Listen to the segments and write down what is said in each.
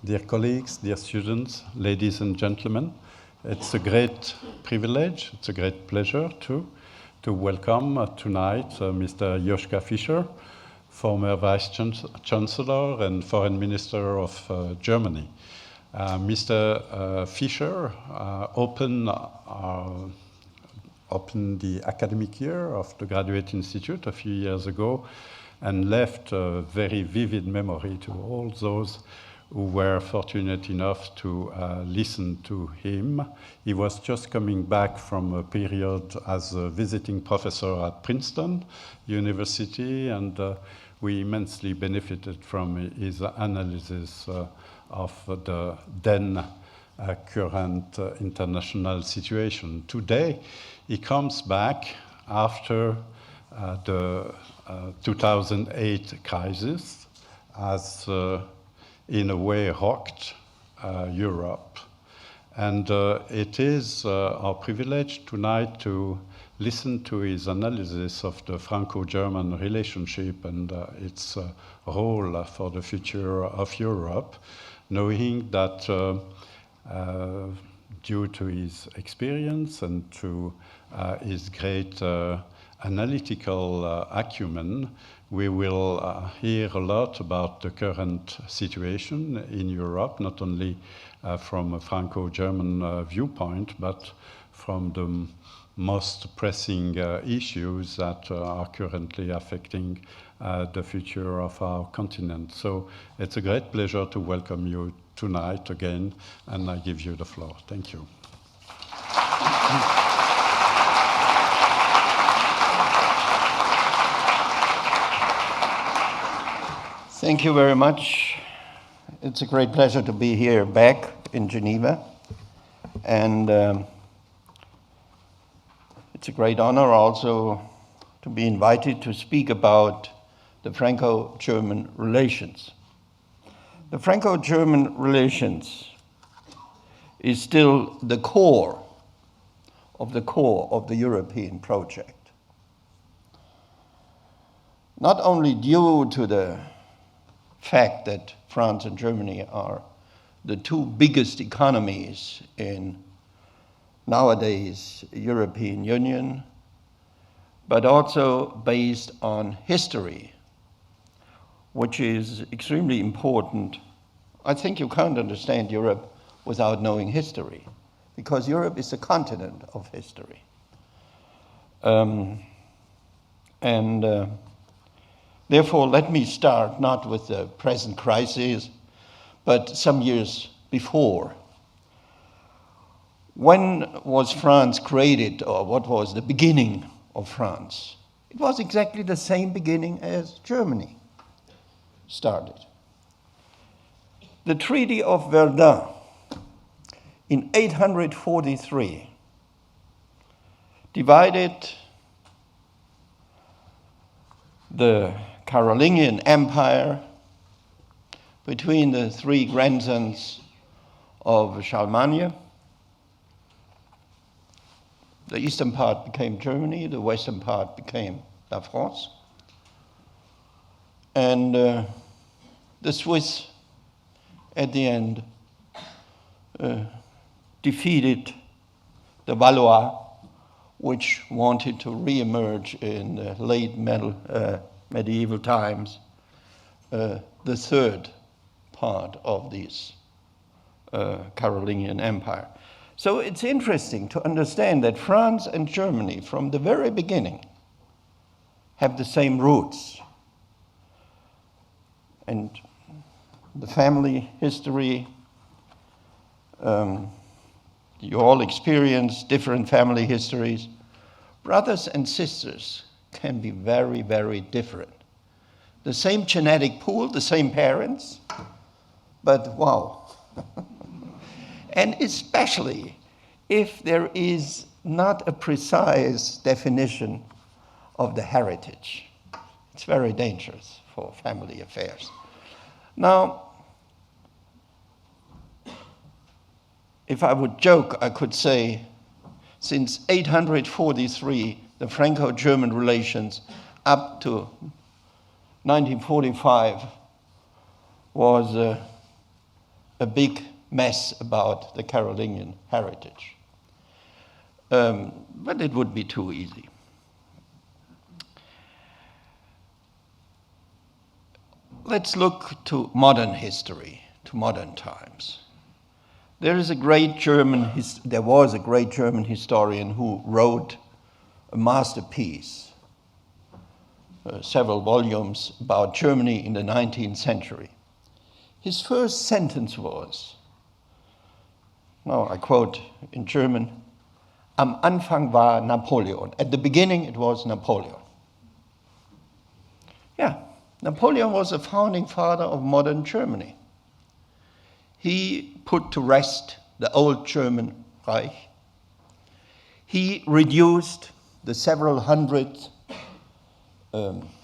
dear colleagues, dear students, ladies and gentlemen. It's a great privilege, it's a great pleasure too, to welcome tonight Mr. Joschka Fischer, former Vice-Chancellor and Foreign Minister of Germany. Mr. Fischer opened the academic year of the Graduate Institute a few years ago and left a very vivid memory to all those who were fortunate enough to listen to him. He was just coming back from a period as a visiting professor at Princeton University, and we immensely benefited from his analysis of the then current international situation. Today, he comes back after the 2008 crisis has in a way rocked Europe. And it is our privilege tonight to listen to his analysis of the Franco-German relationship and its role for the future of Europe, knowing that due to his experience and to his great analytical acumen, we will hear a lot about the current situation in Europe, not only from a Franco-German viewpoint, but from the most pressing issues that are currently affecting the future of our continent. So it's a great pleasure to welcome you tonight again, and I give you the floor. Thank you. Thank you very much. It's a great pleasure to be here back in Geneva. And it's a great honor also to be invited to speak about the Franco-German relations. The Franco-German relations is still the core of the European project. Not only due to the fact that France and Germany are the two biggest economies in nowadays European Union, but also based on history, which is extremely important. I think you can't understand Europe without knowing history, because Europe is a continent of history. Therefore, let me start not with the present crisis, but some years before. When was France created, or what was the beginning of France? It was exactly the same beginning as Germany started. The Treaty of Verdun in 843 divided the Carolingian Empire between the three grandsons of Charlemagne. The eastern part became Germany, the western part became La France. And the Swiss, at the end, defeated the Valois, which wanted to re-emerge in the late medieval times, the third part of this Carolingian Empire. So it's interesting to understand that France and Germany, from the very beginning, have the same roots. And the family history, you all experience different family histories. Brothers and sisters can be very, very different. The same genetic pool, the same parents, but wow. And especially if there is not a precise definition of the heritage. It's very dangerous for family affairs. Now, if I would joke, I could say, since 843, the Franco-German relations up to 1945 was a big mess about the Carolingian heritage. But it would be too easy. Let's look to modern history, to modern times. There was a great German historian who wrote a masterpiece, several volumes about Germany in the 19th century. His first sentence was, now I quote in German, "Am Anfang war Napoleon." At the beginning it was Napoleon. Yeah, Napoleon was the founding father of modern Germany. He put to rest the old German Reich. He reduced the several hundred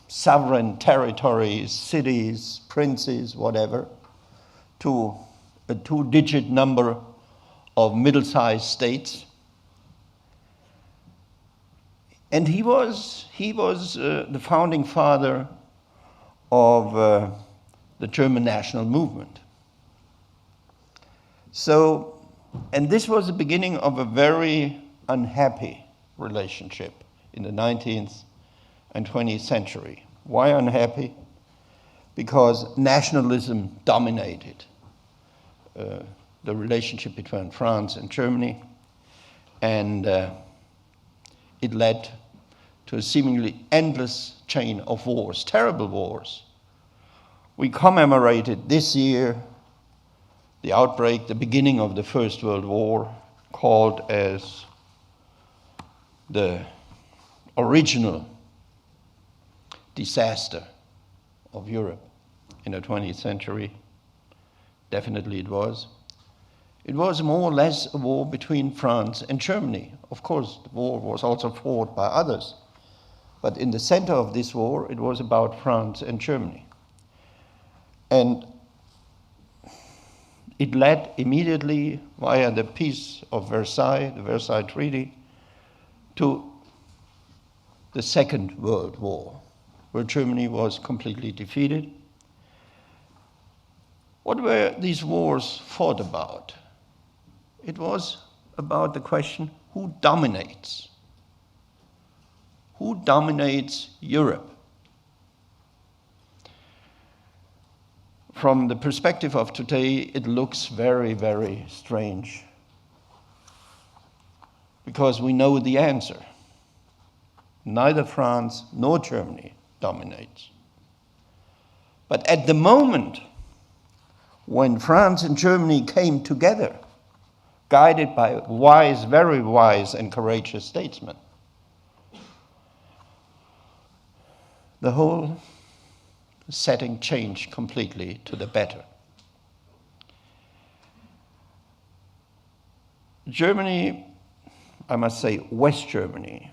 sovereign territories, cities, princes, whatever, to a two-digit number of middle-sized states. And he was the founding father of the German national movement. So, and this was the beginning of a very unhappy relationship in the 19th and 20th century. Why unhappy? Because nationalism dominated the relationship between France and Germany, and it led to a seemingly endless chain of wars, terrible wars. We commemorated this year the outbreak, the beginning of the First World War, called as the original disaster of Europe in the 20th century. Definitely it was. It was more or less a war between France and Germany. Of course, the war was also fought by others. But in the center of this war, it was about France and Germany. And it led immediately, via the Peace of Versailles, the Versailles Treaty, to the Second World War, where Germany was completely defeated. What were these wars fought about? It was about the question, who dominates? Who dominates Europe? From the perspective of today, it looks very, very strange, because we know the answer. Neither France nor Germany dominates. But at the moment when France and Germany came together, guided by wise, very wise and courageous statesmen, the whole setting changed completely to the better. Germany, I must say West Germany,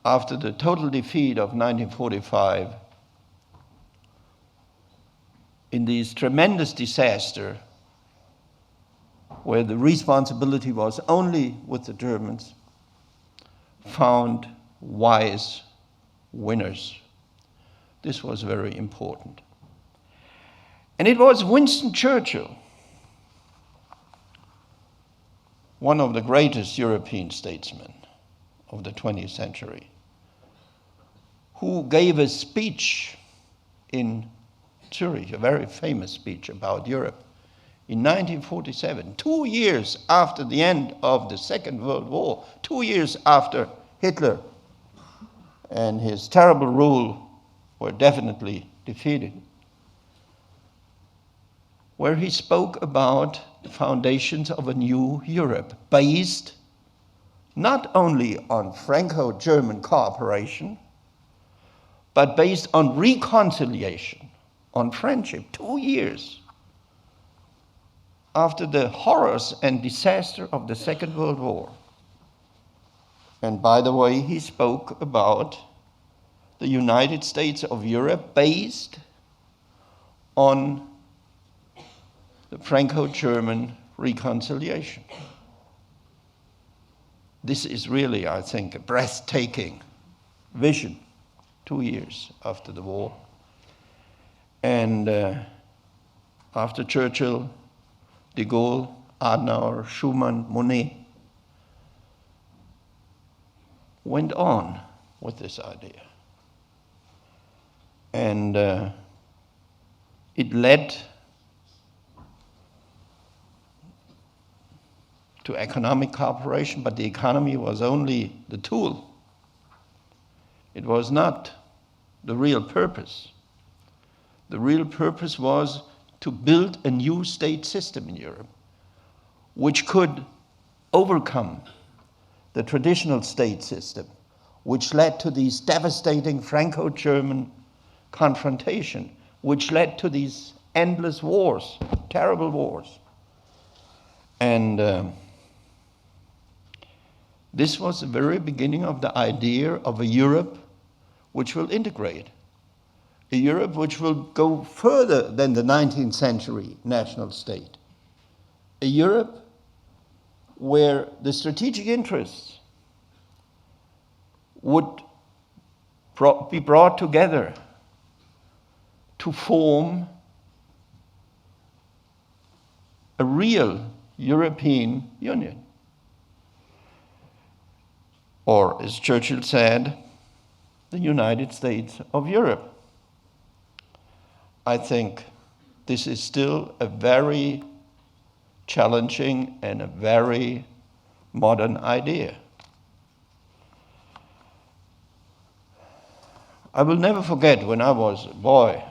after the total defeat of 1945, in this tremendous disaster, where the responsibility was only with the Germans, found wise winners. This was very important. And it was Winston Churchill, one of the greatest European statesmen of the 20th century, who gave a speech in Zurich, a very famous speech about Europe, in 1947, 2 years after the end of the Second World War, 2 years after Hitler and his terrible rule were definitely defeated, where he spoke about the foundations of a new Europe, based not only on Franco-German cooperation, but based on reconciliation, on friendship, 2 years after the horrors and disaster of the Second World War. And by the way, he spoke about the United States of Europe based on the Franco-German reconciliation. This is really, I think, a breathtaking vision 2 years after the war. And after Churchill, de Gaulle, Adenauer, Schuman, Monnet, went on with this idea. And it led to economic cooperation, but the economy was only the tool. It was not the real purpose. The real purpose was to build a new state system in Europe, which could overcome the traditional state system, which led to these devastating Franco-German confrontation, which led to these endless wars, terrible wars. And this was the very beginning of the idea of a Europe which will integrate, a Europe which will go further than the 19th century national state, a Europe where the strategic interests would be brought together to form a real European Union. Or, as Churchill said, the United States of Europe. I think this is still a very challenging and a very modern idea. I will never forget when I was a boy,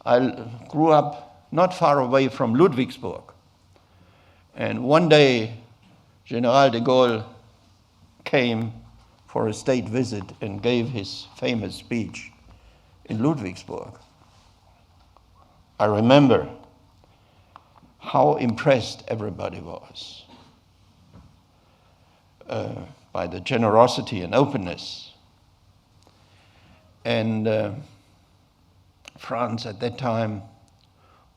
I grew up not far away from Ludwigsburg. And one day, General de Gaulle came for a state visit and gave his famous speech in Ludwigsburg. I remember how impressed everybody was by the generosity and openness. And France at that time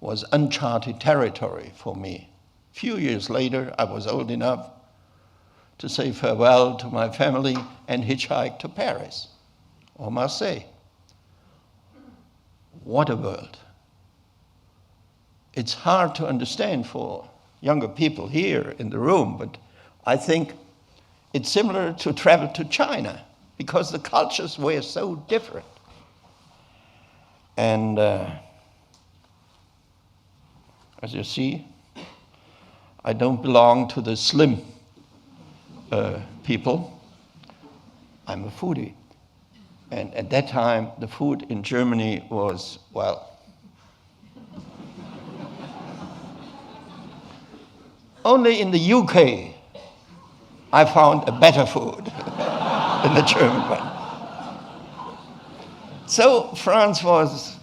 was uncharted territory for me. A few years later, I was old enough to say farewell to my family and hitchhike to Paris or Marseille. What a world. It's hard to understand for younger people here in the room, but I think it's similar to travel to China because the cultures were so different. And as you see, I don't belong to the slim people. I'm a foodie. And at that time, the food in Germany was, well, only in the UK I found a better food than the German one. So France was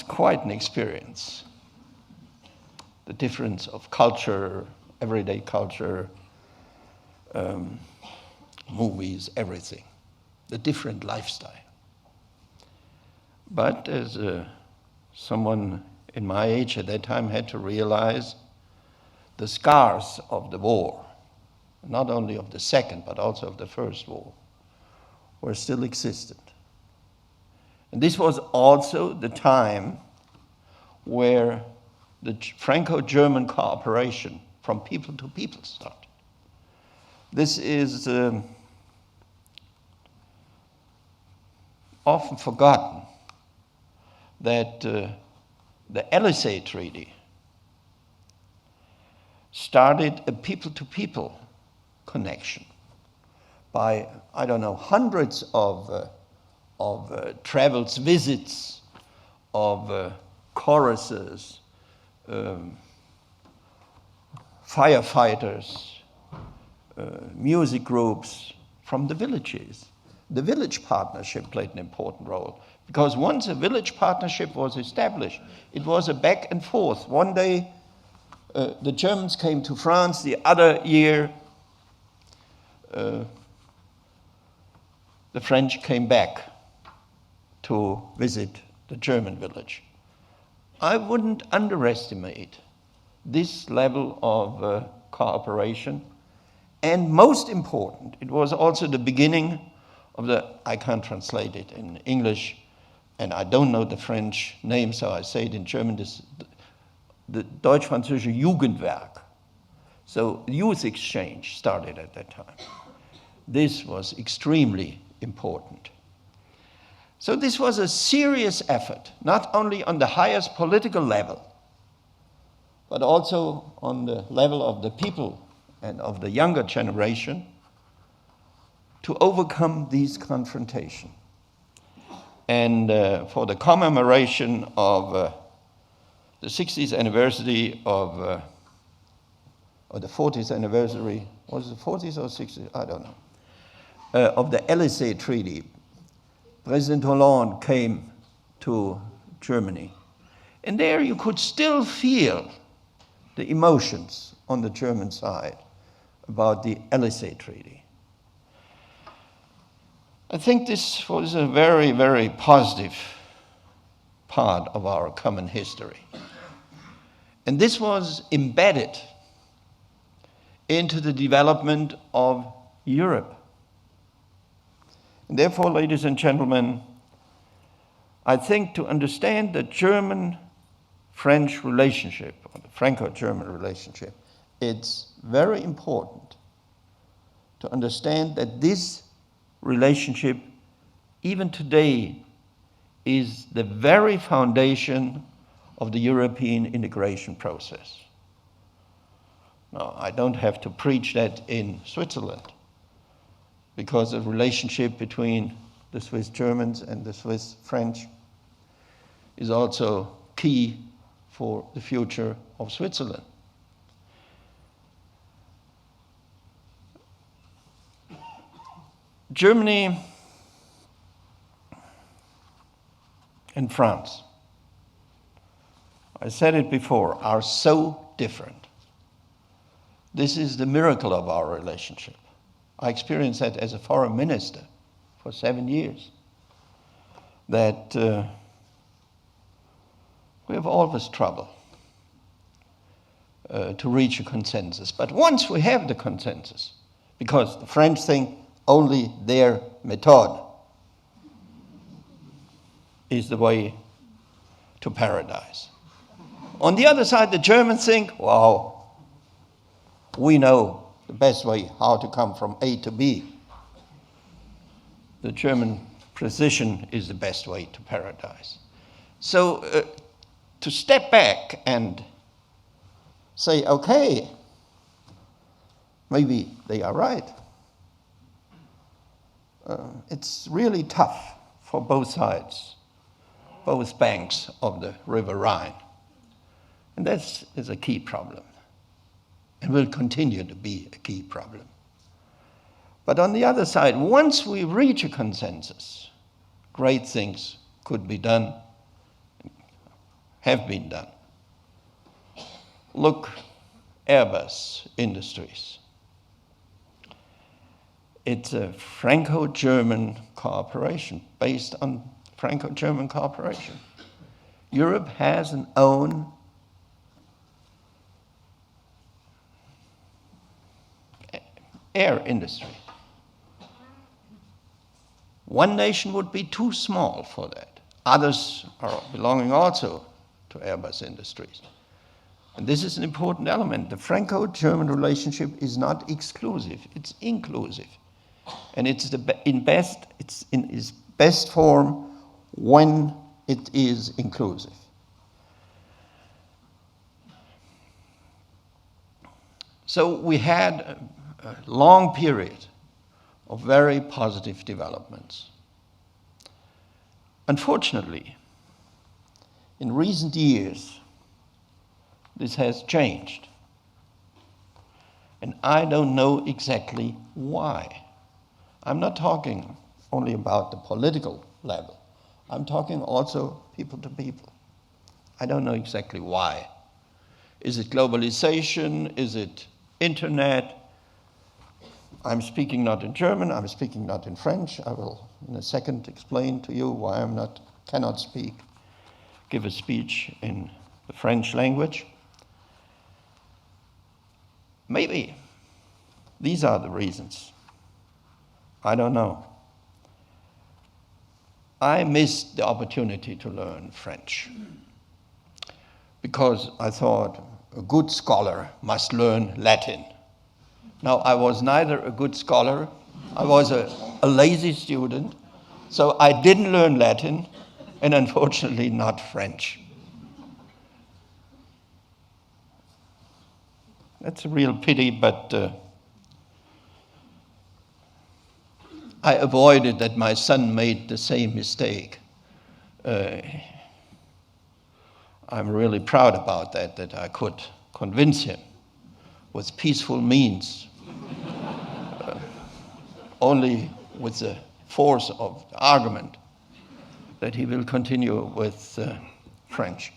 quite an experience. The difference of culture, everyday culture, movies, everything. The different lifestyle. But as someone in my age at that time had to realize the scars of the war, not only of the second, but also of the first war, were still existent. And this was also the time where the Franco-German cooperation from people to people started. This is often forgotten that the Elysee Treaty started a people-to-people connection by, I don't know, hundreds of travels, visits, of choruses, firefighters, music groups from the villages. The village partnership played an important role because once a village partnership was established, it was a back and forth. One day, the Germans came to France. The other year, the French came back to visit the German village. I wouldn't underestimate this level of cooperation. And most important, it was also the beginning of the, I can't translate it in English, and I don't know the French name, so I say it in German, the Deutsch-Französische Jugendwerk. So youth exchange started at that time. This was extremely important. So this was a serious effort, not only on the highest political level, but also on the level of the people and of the younger generation to overcome these confrontations. And for the commemoration of the 60th anniversary of, or the 40th anniversary, was it 40th or 60th? I don't know. Of the Elysee Treaty, President Hollande came to Germany. And there you could still feel the emotions on the German side about the Elysee Treaty. I think this was a very, very positive part of our common history. And this was embedded into the development of Europe. And therefore, ladies and gentlemen, I think to understand the German-French relationship, or the Franco-German relationship, it's very important to understand that this relationship, even today, is the very foundation of the European integration process. Now, I don't have to preach that in Switzerland, because the relationship between the Swiss Germans and the Swiss French is also key for the future of Switzerland. Germany and France, I said it before, are so different. This is the miracle of our relationship. I experienced that as a foreign minister for 7 years, that we have always trouble to reach a consensus. But once we have the consensus, because the French think only their method is the way to paradise. On the other side, the Germans think, wow, we know the best way how to come from A to B. The German precision is the best way to paradise. So to step back and say, okay, maybe they are right. It's really tough for both sides, both banks of the River Rhine. And that is a key problem, and will continue to be a key problem. But on the other side, once we reach a consensus, great things could be done, have been done. Look, Airbus Industries. It's a Franco-German cooperation, based on Franco-German cooperation. Europe has an own air industry. One nation would be too small for that. Others are belonging also to Airbus Industries. And this is an important element. The Franco-German relationship is not exclusive, it's inclusive. And it's in its best form when it is inclusive. So we had a long period of very positive developments. Unfortunately, in recent years, this has changed. And I don't know exactly why. I'm not talking only about the political level. I'm talking also people to people. I don't know exactly why. Is it globalization? Is it internet? I'm speaking not in German, I'm speaking not in French. I will in a second explain to you why cannot give a speech in the French language. Maybe these are the reasons. I don't know. I missed the opportunity to learn French because I thought a good scholar must learn Latin. Now, I was neither a good scholar, I was a lazy student, so I didn't learn Latin, and unfortunately not French. That's a real pity, but I avoided that my son made the same mistake. I'm really proud about that I could convince him with peaceful means, only with the force of the argument, that he will continue with French.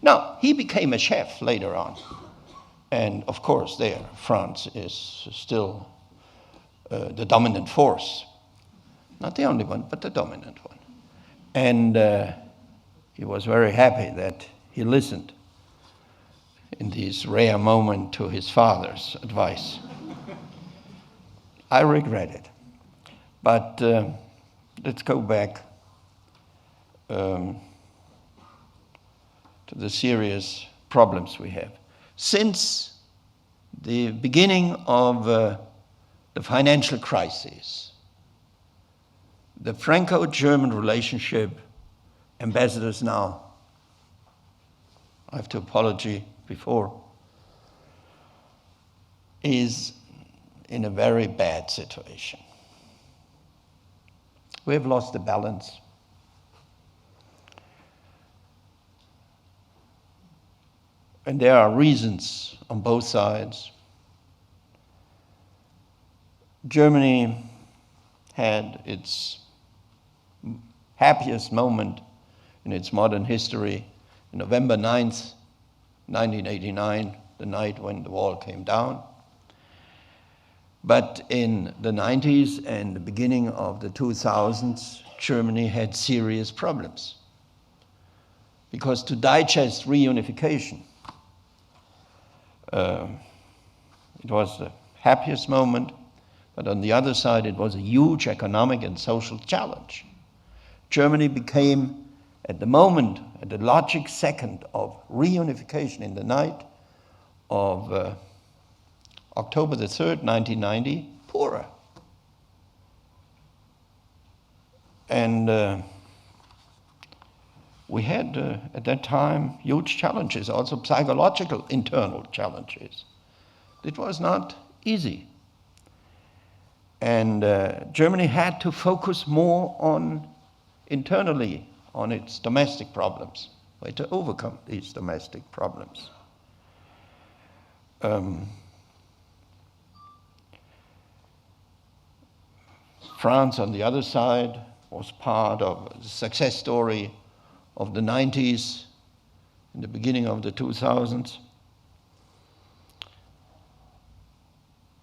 Now, he became a chef later on. And of course, there, France is still the dominant force. Not the only one, but the dominant one. And he was very happy that he listened in this rare moment to his father's advice. I regret it. But let's go back to the serious problems we have. Since the beginning of the financial crisis, the Franco-German relationship, ambassadors now, I have to apologize before, is in a very bad situation. We have lost the balance. And there are reasons on both sides. Germany had its happiest moment in its modern history, November 9th, 1989, the night when the wall came down. But in the 90s and the beginning of the 2000s, Germany had serious problems. Because to digest reunification, it was the happiest moment, but on the other side, it was a huge economic and social challenge. Germany became, at the moment, at the logic second of reunification in the night of October the 3rd, 1990, poorer. And we had, at that time, huge challenges, also psychological internal challenges. It was not easy. And Germany had to focus more on internally on its domestic problems, way to overcome these domestic problems. France, on the other side, was part of the success story of the 90s, in the beginning of the 2000s.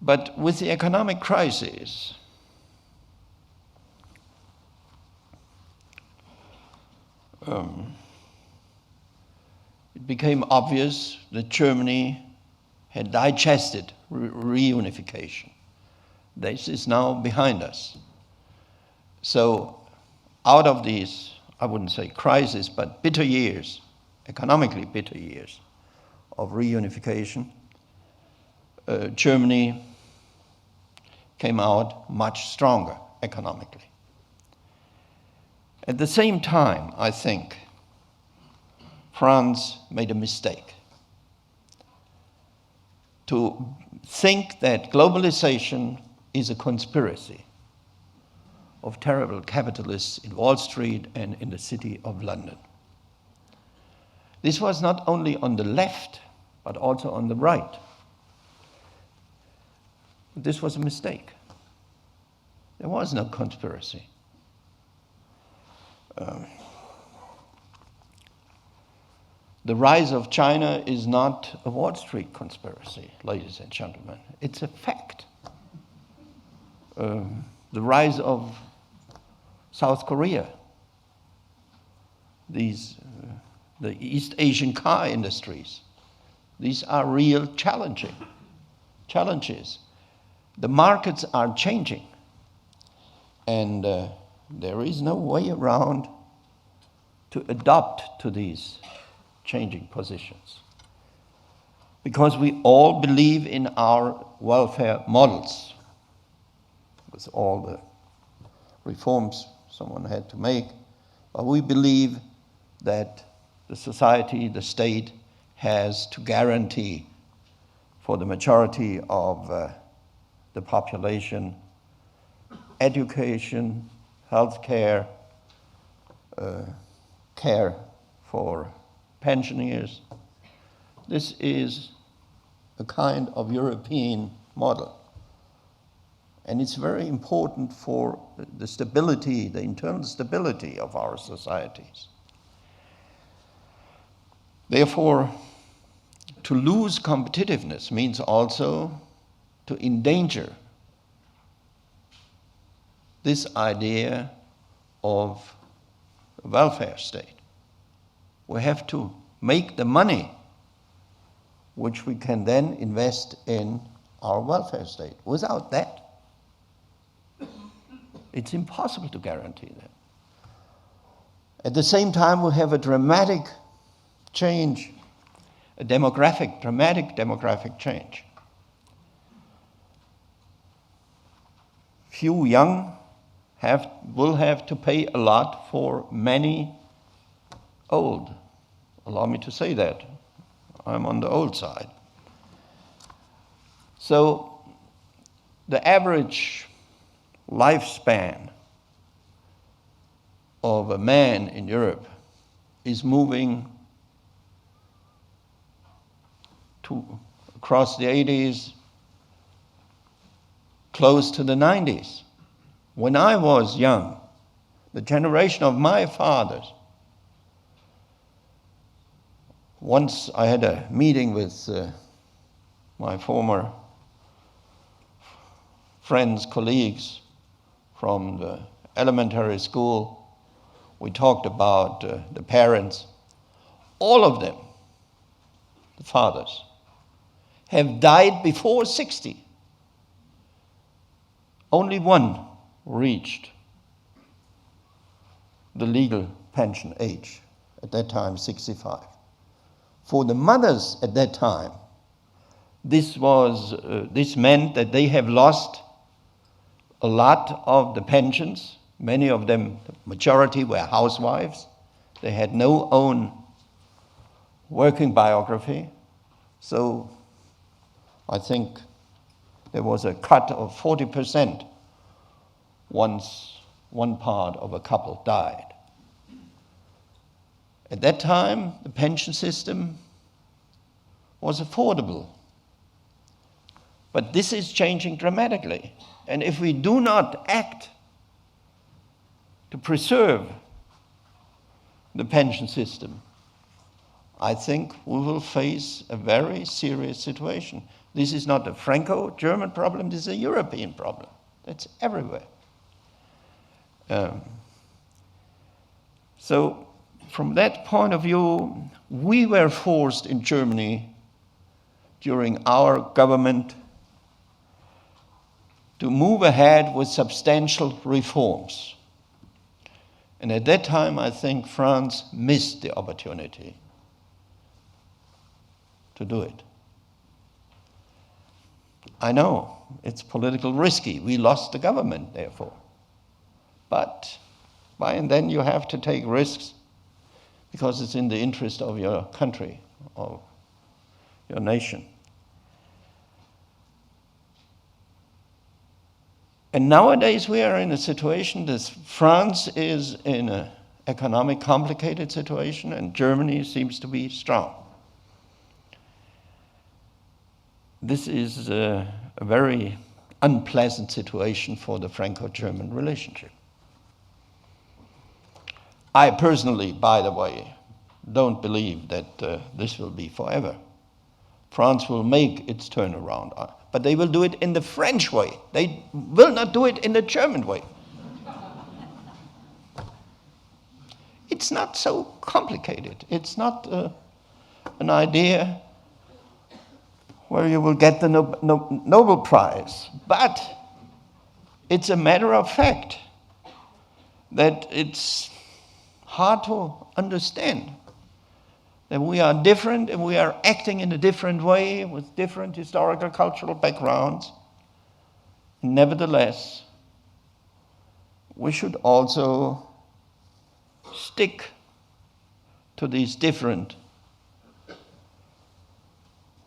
But with the economic crisis, it became obvious that Germany had digested reunification. This is now behind us. So out of these, I wouldn't say crisis, but bitter years, economically bitter years of reunification, Germany came out much stronger economically. At the same time, I think, France made a mistake to think that globalization is a conspiracy of terrible capitalists in Wall Street and in the city of London. This was not only on the left, but also on the right. This was a mistake. There was no conspiracy. The rise of China is not a Wall Street conspiracy, ladies and gentlemen. It's a fact. The rise of South Korea, the East Asian car industries, these are real challenges. The markets are changing, and there is no way around to adapt to these changing positions. Because we all believe in our welfare models, with all the reforms someone had to make, but we believe that the society, the state, has to guarantee for the majority of the population education, health care, care for pensioners. This is a kind of European model. And it's very important for the stability, the internal stability of our societies. Therefore, to lose competitiveness means also to endanger this idea of a welfare state. We have to make the money which we can then invest in our welfare state. Without that, it's impossible to guarantee that. At the same time, we have a dramatic change, dramatic demographic change. Few young will have to pay a lot for many old. Allow me to say that. I'm on the old side. So the average lifespan of a man in Europe is moving across the 80s, close to the 90s. When I was young, the generation of my fathers, once I had a meeting with my former friends, colleagues from the elementary school. We talked about the parents. All of them, the fathers, have died before 60. Only one reached the legal pension age, at that time 65. For the mothers at that time, this meant that they have lost a lot of the pensions. Many of them, the majority, were housewives. They had no own working biography. So I think there was a cut of 40% once one part of a couple died. At that time, the pension system was affordable. But this is changing dramatically. And if we do not act to preserve the pension system, I think we will face a very serious situation. This is not a Franco-German problem, this is a European problem. That's everywhere. So from that point of view, we were forced in Germany during our government to move ahead with substantial reforms. And at that time, I think France missed the opportunity to do it. I know it's politically risky. We lost the government, therefore. But by and then you have to take risks because it's in the interest of your country, of your nation. And nowadays we are in a situation that France is in an economic complicated situation and Germany seems to be strong. This is a very unpleasant situation for the Franco-German relationship. I personally, by the way, don't believe that this will be forever. France will make its turnaround, but they will do it in the French way. They will not do it in the German way. It's not so complicated. It's not an idea where you will get the Nobel Prize, but it's a matter of fact. that it's hard to understand that we are different and we are acting in a different way with different historical, cultural backgrounds. Nevertheless, we should also stick to these different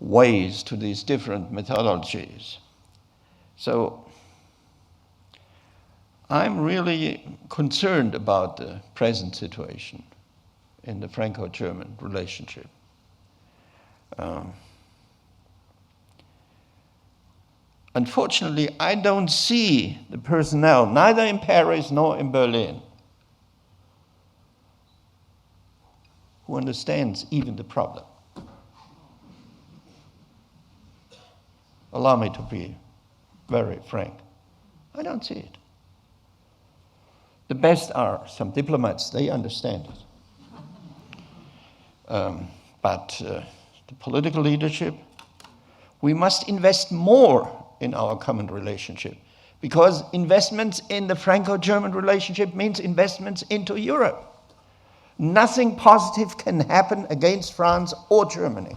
ways, to these different methodologies. So I'm really concerned about the present situation in the Franco-German relationship. Unfortunately, I don't see the personnel, neither in Paris nor in Berlin, who understands even the problem. Allow me to be very frank. I don't see it. The best are some diplomats, they understand it. But the political leadership, we must invest more in our common relationship, because investments in the Franco-German relationship means investments into Europe. Nothing positive can happen against France or Germany.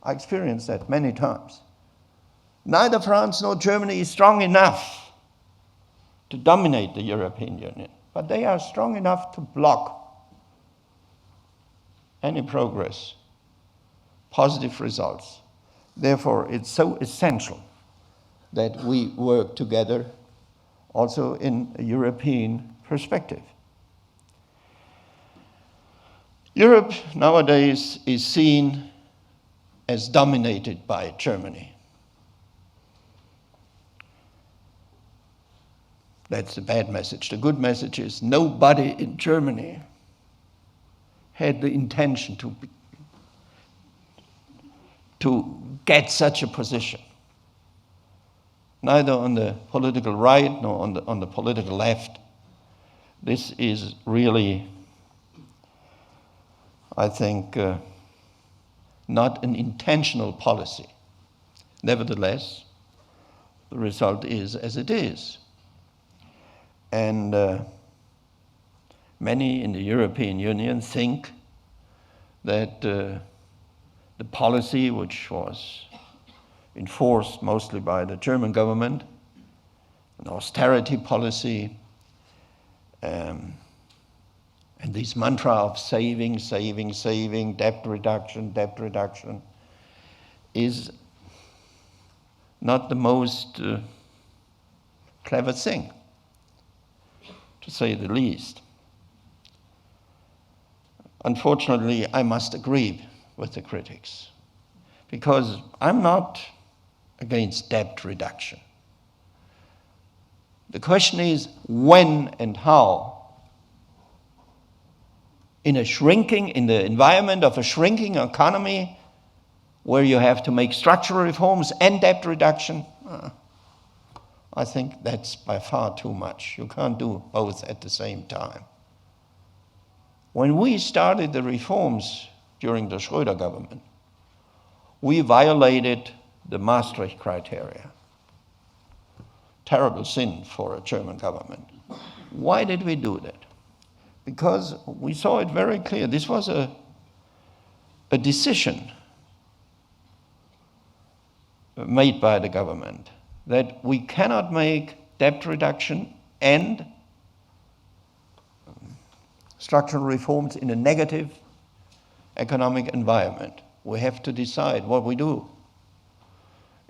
I experienced that many times. Neither France nor Germany is strong enough to dominate the European Union, but they are strong enough to block any progress, positive results. Therefore, it's so essential that we work together also in a European perspective. Europe nowadays is seen as dominated by Germany. That's the bad message. The good message is nobody in Germany had the intention to get such a position, neither on the political right nor on the political left. This is really, I think, not an intentional policy. Nevertheless, the result is as it is. And many in the European Union think that the policy which was enforced mostly by the German government, an austerity policy, and this mantra of saving, saving, saving, debt reduction, is not the most clever thing, to say the least. Unfortunately, I must agree with the critics, because I'm not against debt reduction. The question is when and how. In the environment of a shrinking economy, where you have to make structural reforms and debt reduction, I think that's by far too much. You can't do both at the same time. When we started the reforms during the Schröder government, we violated the Maastricht criteria. Terrible sin for a German government. Why did we do that? Because we saw it very clear. This was a decision made by the government that we cannot make debt reduction and structural reforms in a negative economic environment. We have to decide what we do.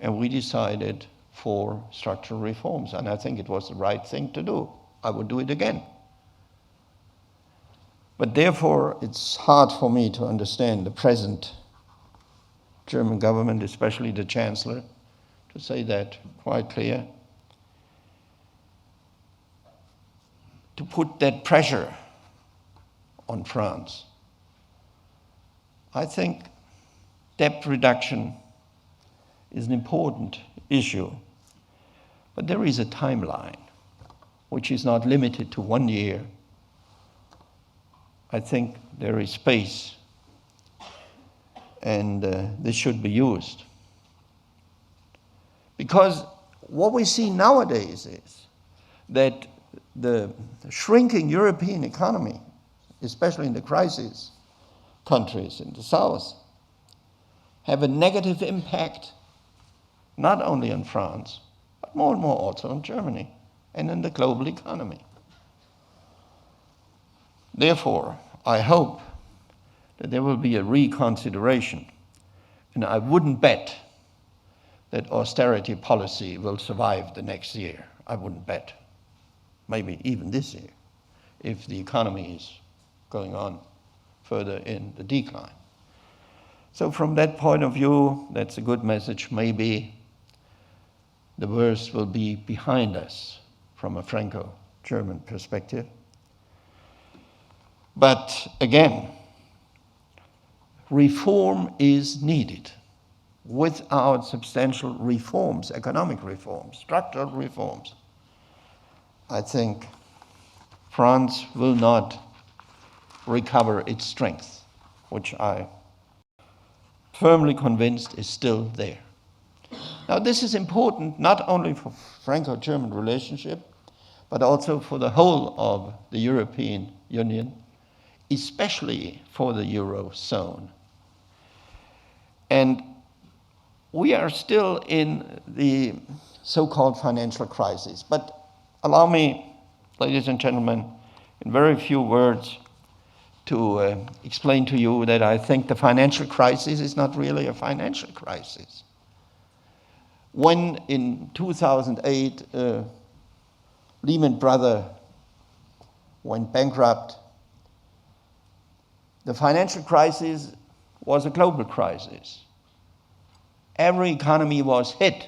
And we decided for structural reforms, and I think it was the right thing to do. I would do it again. But therefore, it's hard for me to understand the present German government, especially the Chancellor, to say that quite clear, to put that pressure on France. I think debt reduction is an important issue, but there is a timeline which is not limited to 1 year. I think there is space, and this should be used. Because what we see nowadays is that the shrinking European economy, especially in the crisis countries in the south, have a negative impact not only on France, but more and more also on Germany and in the global economy. Therefore, I hope that there will be a reconsideration, and I wouldn't bet that austerity policy will survive the next year. I wouldn't bet. Maybe even this year, if the economy is going on further in the decline. So from that point of view, that's a good message. Maybe the worst will be behind us from a Franco-German perspective. But again, reform is needed. Without substantial reforms, economic reforms, structural reforms, I think France will not recover its strength, which I firmly convinced is still there. Now, this is important not only for Franco-German relationship, but also for the whole of the European Union, especially for the Eurozone. And we are still in the so-called financial crisis. But allow me, ladies and gentlemen, in very few words, to explain to you that I think the financial crisis is not really a financial crisis. When in 2008, Lehman Brothers went bankrupt, the financial crisis was a global crisis. Every economy was hit.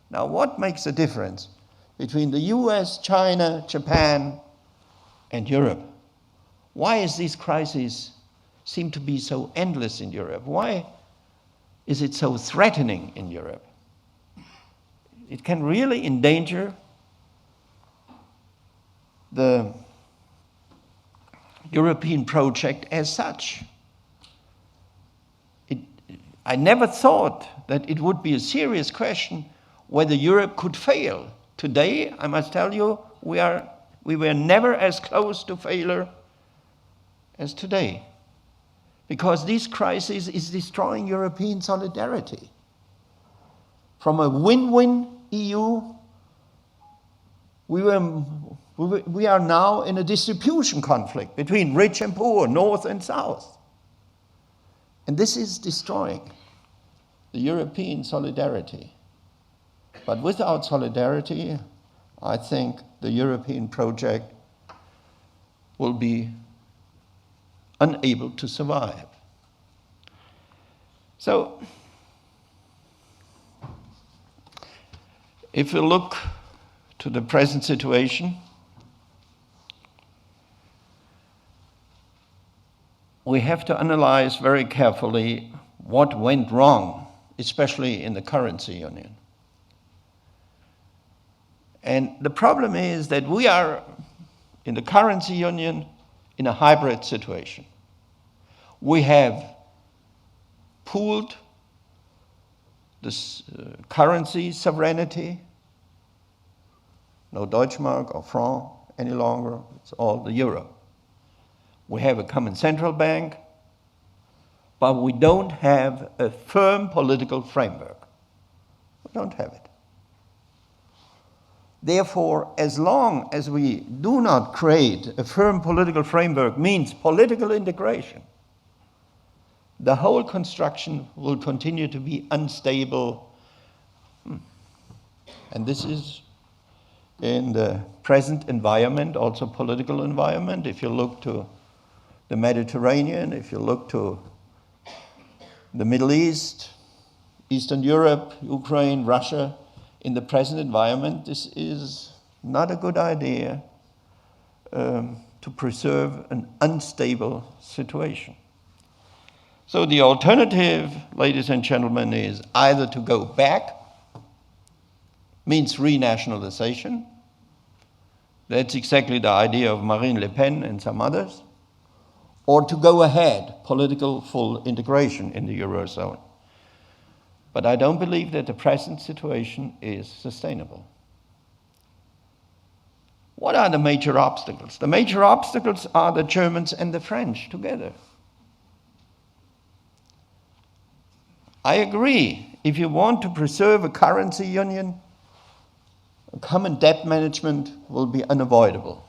Now, what makes the difference between the US, China, Japan, and Europe? Why is this crisis seem to be so endless in Europe? Why is it so threatening in Europe? It can really endanger the European project as such. I never thought that it would be a serious question whether Europe could fail. Today, I must tell you, we were never as close to failure as today, because this crisis is destroying European solidarity. From a win-win EU, we are now in a distribution conflict between rich and poor, north and south. And this is destroying the European solidarity. But without solidarity, I think the European project will be unable to survive. So, if we look to the present situation, we have to analyze very carefully what went wrong, especially in the currency union. And the problem is that we are in the currency union in a hybrid situation. We have pooled this currency sovereignty, no Deutschmark or franc any longer, it's all the euro. We have a common central bank, but we don't have a firm political framework. We don't have it. Therefore, as long as we do not create a firm political framework, means political integration, the whole construction will continue to be unstable. And this is in the present environment, also political environment. If you look to the Mediterranean, if you look to the Middle East, Eastern Europe, Ukraine, Russia, in the present environment, this is not a good idea to preserve an unstable situation. So the alternative, ladies and gentlemen, is either to go back, means renationalization. That's exactly the idea of Marine Le Pen and some others. Or to go ahead, political full integration in the Eurozone. But I don't believe that the present situation is sustainable. What are the major obstacles? The major obstacles are the Germans and the French together. I agree, if you want to preserve a currency union, a common debt management will be unavoidable.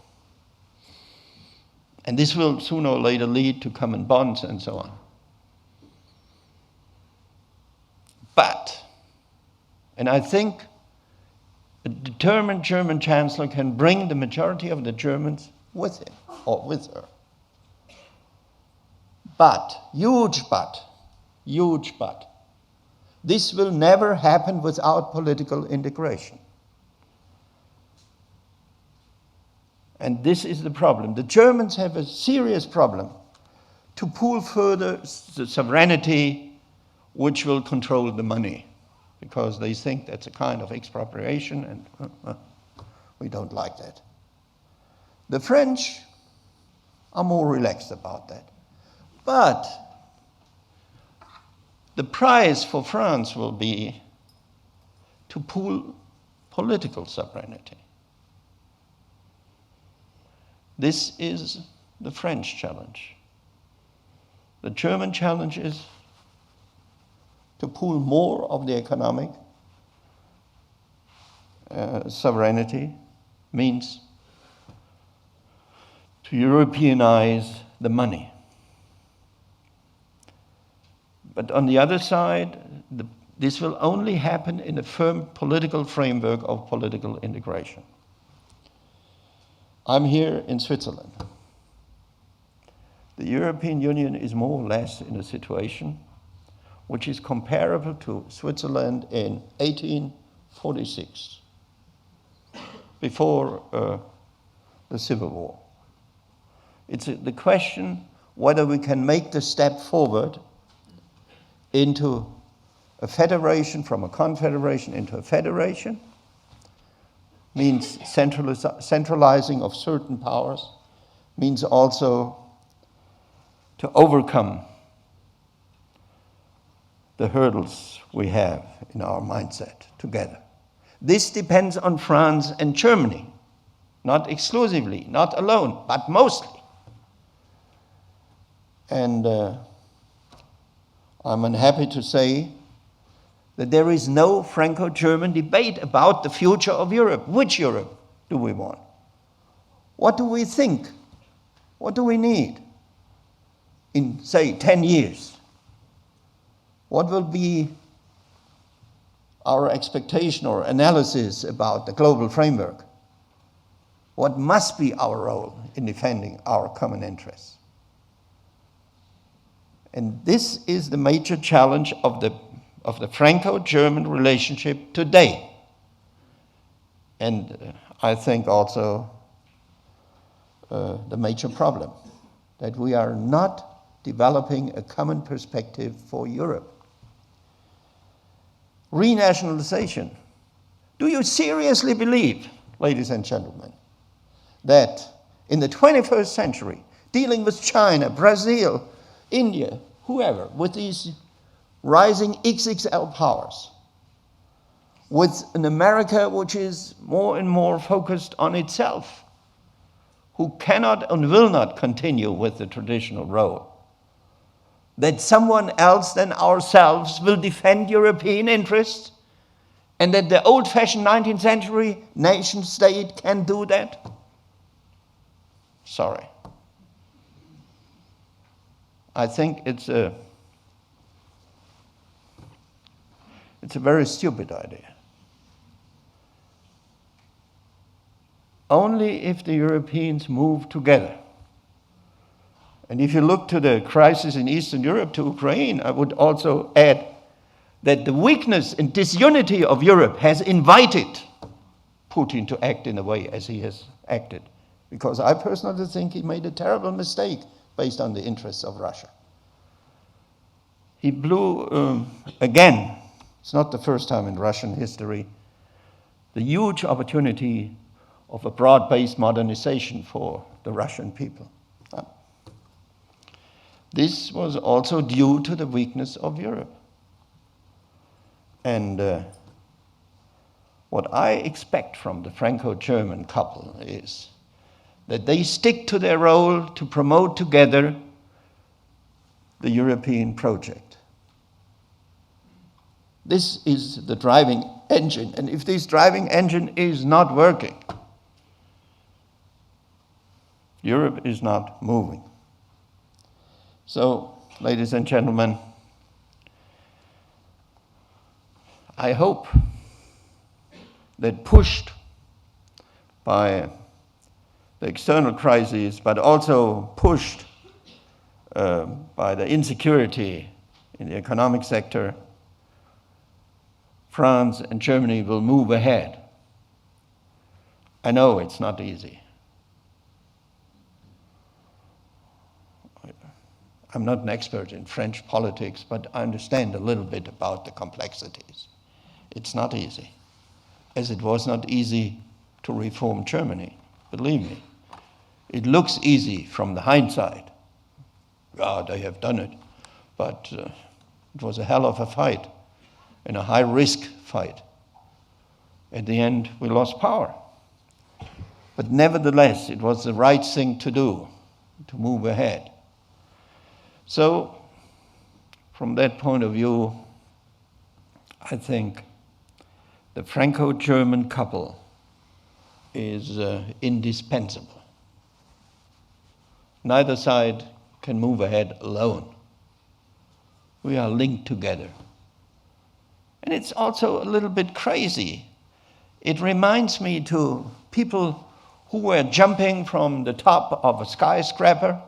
And this will sooner or later lead to common bonds and so on. But, and I think a determined German chancellor can bring the majority of the Germans with him or with her. But, huge but, this will never happen without political integration. And this is the problem. The Germans have a serious problem to pool further the sovereignty which will control the money, because they think that's a kind of expropriation, and we don't like that. The French are more relaxed about that. But the prize for France will be to pool political sovereignty. This is the French challenge. The German challenge is to pool more of the economic sovereignty, means to Europeanize the money. But on the other side, this will only happen in a firm political framework of political integration. I'm here in Switzerland. The European Union is more or less in a situation which is comparable to Switzerland in 1846, before the Civil War. It's the question whether we can make the step forward into a federation, from a confederation into a federation, means centralizing of certain powers, means also to overcome the hurdles we have in our mindset together. This depends on France and Germany, not exclusively, not alone, but mostly. And I'm unhappy to say that there is no Franco-German debate about the future of Europe. Which Europe do we want? What do we think? What do we need in, say, 10 years? What will be our expectation or analysis about the global framework? What must be our role in defending our common interests? And this is the major challenge of the Franco-German relationship today. And I think also the major problem, that we are not developing a common perspective for Europe. Renationalization. Do you seriously believe, ladies and gentlemen, that in the 21st century, dealing with China, Brazil, India, whoever, with these rising XXL powers, with an America which is more and more focused on itself, who cannot and will not continue with the traditional role, that someone else than ourselves will defend European interests, and that the old-fashioned 19th century nation-state can do that? Sorry. I think it's a very stupid idea. Only if the Europeans move together. And if you look to the crisis in Eastern Europe, to Ukraine, I would also add that the weakness and disunity of Europe has invited Putin to act in the way as he has acted. Because I personally think he made a terrible mistake based on the interests of Russia. He blew, again, it's not the first time in Russian history, the huge opportunity of a broad-based modernization for the Russian people. This was also due to the weakness of Europe. And What I expect from the Franco-German couple is that they stick to their role to promote together the European project. This is the driving engine, and if this driving engine is not working, Europe is not moving. So, ladies and gentlemen, I hope that pushed by the external crises, but also pushed by the insecurity in the economic sector, France and Germany will move ahead. I know it's not easy. I'm not an expert in French politics, but I understand a little bit about the complexities. It's not easy, as it was not easy to reform Germany, believe me. It looks easy from the hindsight. Yeah, they have done it, but it was a hell of a fight and a high-risk fight. At the end, we lost power. But nevertheless, it was the right thing to do, to move ahead. So, from that point of view, I think the Franco-German couple is indispensable. Neither side can move ahead alone. We are linked together. And it's also a little bit crazy. It reminds me to people who were jumping from the top of a skyscraper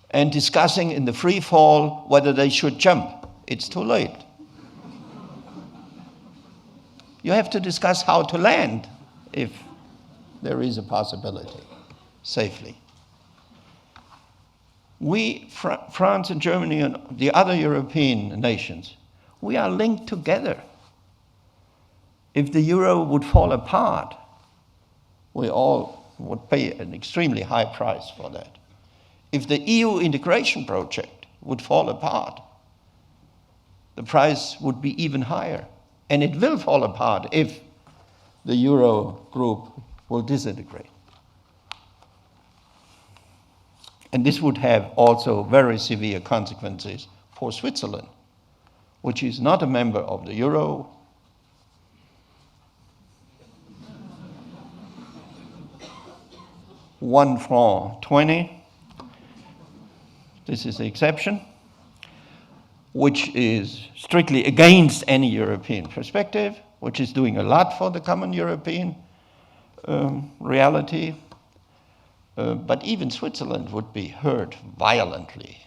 and discussing in the free fall whether they should jump. It's too late. You have to discuss how to land if there is a possibility, safely. We, France and Germany and the other European nations, we are linked together. If the euro would fall apart, we all would pay an extremely high price for that. If the EU integration project would fall apart, the price would be even higher. And it will fall apart if the euro group will disintegrate. And this would have also very severe consequences for Switzerland, which is not a member of the euro. $1.20, this is the exception, which is strictly against any European perspective, which is doing a lot for the common European reality. But even Switzerland would be hurt violently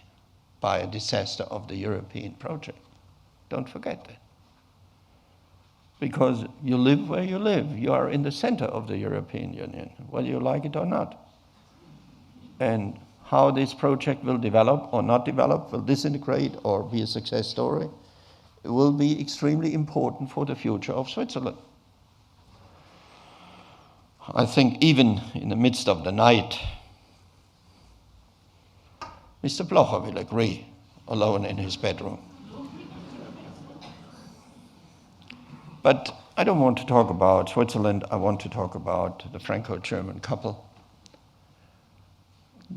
by a disaster of the European project. Don't forget that. Because you live where you live. You are in the center of the European Union, whether you like it or not. And how this project will develop or not develop, will disintegrate or be a success story, it will be extremely important for the future of Switzerland. I think even in the midst of the night, Mr. Blocher will agree, alone in his bedroom. But I don't want to talk about Switzerland, I want to talk about the Franco-German couple.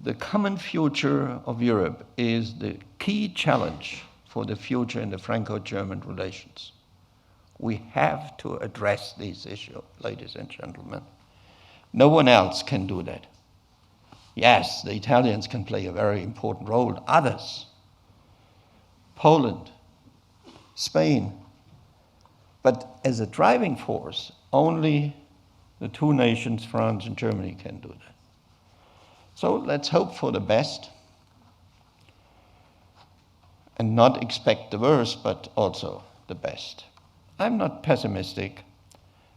The common future of Europe is the key challenge for the future in the Franco-German relations. We have to address these issues, ladies and gentlemen. No one else can do that. Yes, the Italians can play a very important role. Others, Poland, Spain. But as a driving force, only the two nations, France and Germany, can do that. So let's hope for the best and not expect the worst, but also the best. I'm not pessimistic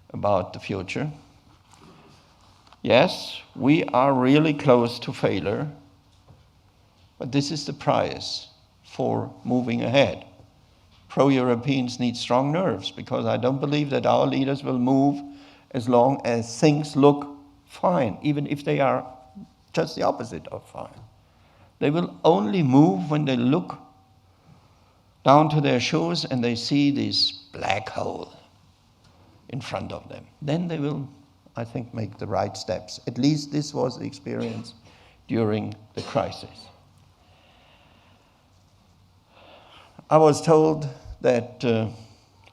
about the future. Yes, we are really close to failure, but this is the price for moving ahead. Pro-Europeans need strong nerves, because I don't believe that our leaders will move as long as things look fine, even if they are just the opposite of fine. They will only move when they look down to their shoes and they see this black hole in front of them. Then they will, I think, make the right steps. At least this was the experience during the crisis. I was told that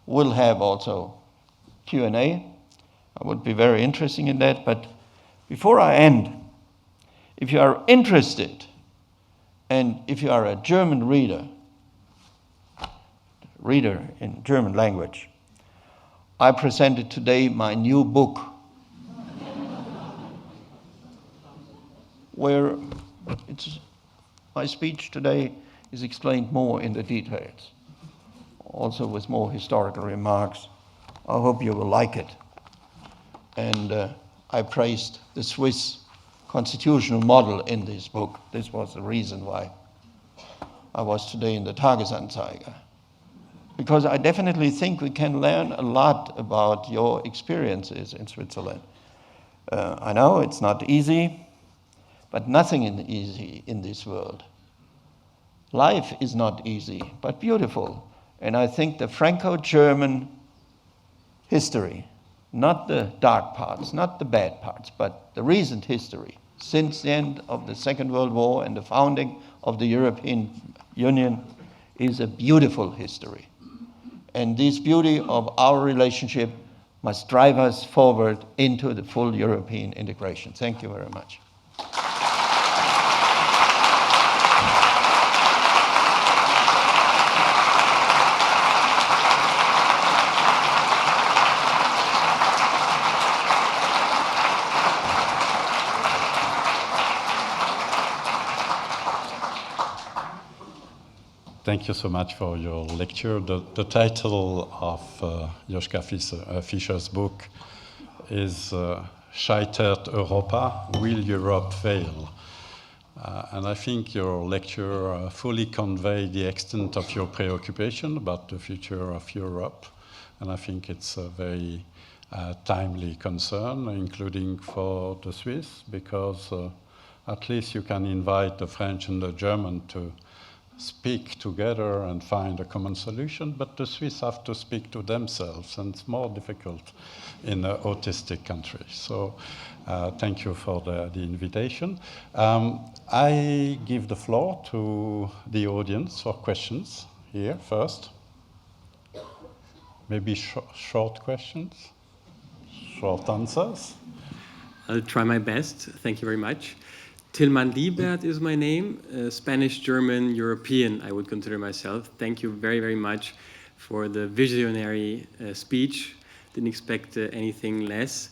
we'll have also Q&A. I would be very interested in that, but before I end, if you are interested and if you are a German reader in German language, I presented today my new book where my speech today is explained more in the details, also with more historical remarks. I hope you will like it. And I praised the Swiss constitutional model in this book. This was the reason why I was today in the Tagesanzeiger. Because I definitely think we can learn a lot about your experiences in Switzerland. I know it's not easy, but nothing is easy in this world. Life is not easy, but beautiful. And I think the Franco-German history, not the dark parts, not the bad parts, but the recent history, since the end of the Second World War and the founding of the European Union, is a beautiful history. And this beauty of our relationship must drive us forward into the full European integration. Thank you very much. Thank you so much for your lecture. The title of Joschka Fischer's book is Scheitert Europa? Will Europe Fail? And I think your lecture fully conveyed the extent of your preoccupation about the future of Europe. And I think it's a very timely concern, including for the Swiss, because at least you can invite the French and the German to speak together and find a common solution, but the Swiss have to speak to themselves, and it's more difficult in an autistic country. So thank you for the invitation. I give the floor to the audience for questions here first. Maybe short questions, short answers. I'll try my best. Thank you very much. Tilman Liebert is my name, Spanish, German, European, I would consider myself. Thank you very, very much for the visionary speech. Didn't expect anything less.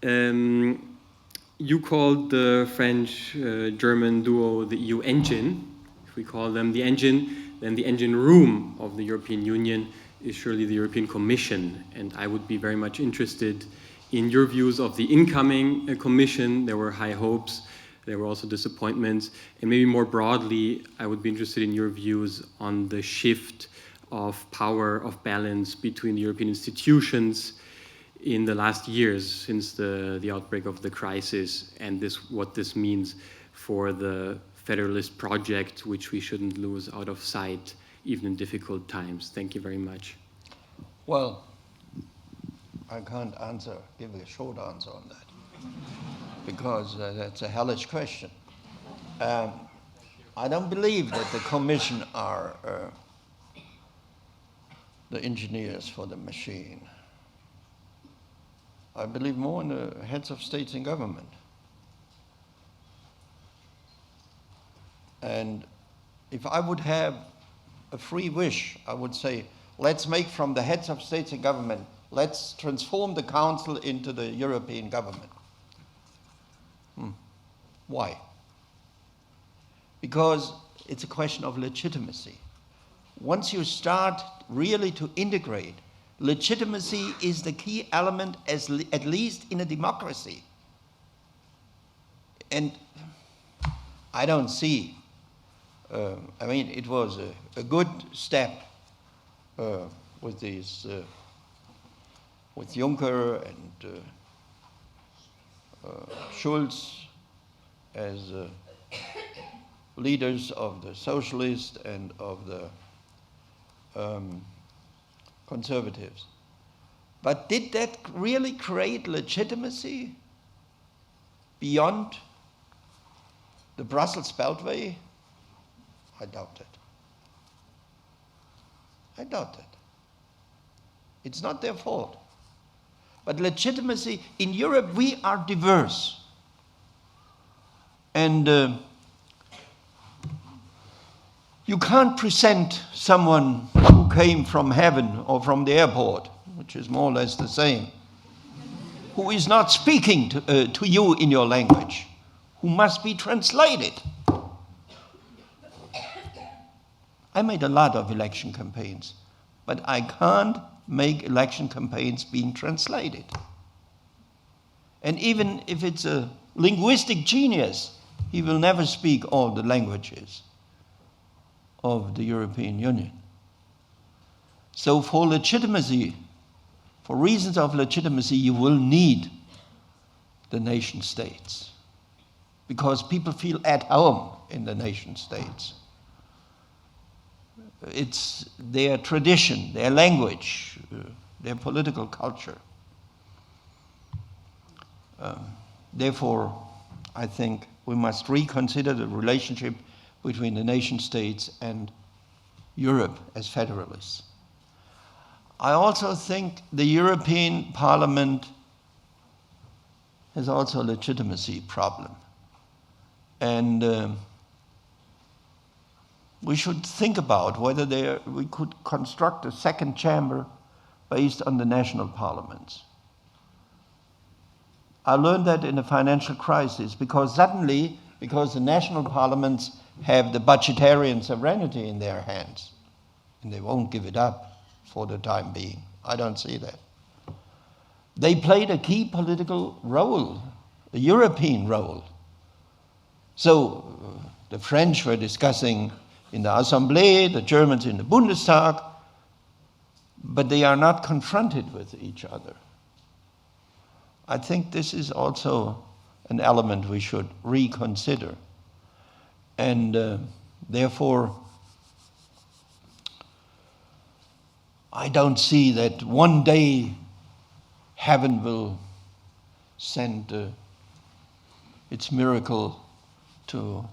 You called the French-German duo the EU engine. If we call them the engine, then the engine room of the European Union is surely the European Commission. And I would be very much interested in your views of the incoming Commission. There were high hopes. There were also disappointments. And maybe more broadly, I would be interested in your views on the shift of power, of balance between the European institutions in the last years since the outbreak of the crisis, and what this means for the federalist project, which we shouldn't lose out of sight, even in difficult times. Thank you very much. Well, I can't give a short answer on that, because that's a hellish question. I don't believe that the Commission are the engineers for the machine. I believe more in the heads of states and government. And if I would have a free wish, I would say, let's make from the heads of states and government, let's transform the Council into the European government. Why? Because it's a question of legitimacy. Once you start really to integrate, legitimacy is the key element, at least in a democracy. And I don't see, it was a good step with Juncker and Schulz as leaders of the socialists and of the conservatives. But did that really create legitimacy beyond the Brussels Beltway? I doubt it. I doubt it. It's not their fault. But legitimacy, in Europe, we are diverse. And you can't present someone who came from heaven or from the airport, which is more or less the same, who is not speaking to you in your language, who must be translated. I made a lot of election campaigns, but I can't make election campaigns being translated. And even if it's a linguistic genius, he will never speak all the languages of the European Union. So for legitimacy, for reasons of legitimacy, you will need the nation states, because people feel at home in the nation states. It's their tradition, their language, their political culture. Therefore, I think we must reconsider the relationship between the nation states and Europe as federalists. I also think the European Parliament has also a legitimacy problem. And we should think about whether we could construct a second chamber based on the national parliaments. I learned that in the financial crisis, because suddenly, because the national parliaments have the budgetarian sovereignty in their hands, and they won't give it up for the time being. I don't see that. They played a key political role, a European role. So the French were discussing in the Assemblée, the Germans in the Bundestag, but they are not confronted with each other. I think this is also an element we should reconsider. And therefore, I don't see that one day heaven will send its miracle to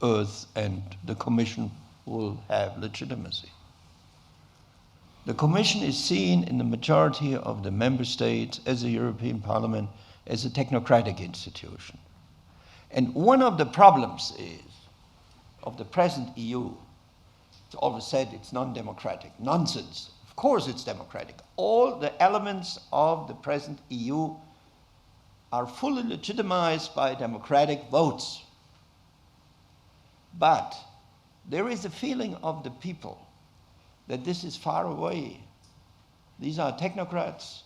earth and the Commission will have legitimacy. The Commission is seen in the majority of the member states as a European Parliament as a technocratic institution. And one of the problems is of the present EU, it's always said it's non-democratic. Nonsense. Of course it's democratic. All the elements of the present EU are fully legitimized by democratic votes. But there is a feeling of the people that this is far away. These are technocrats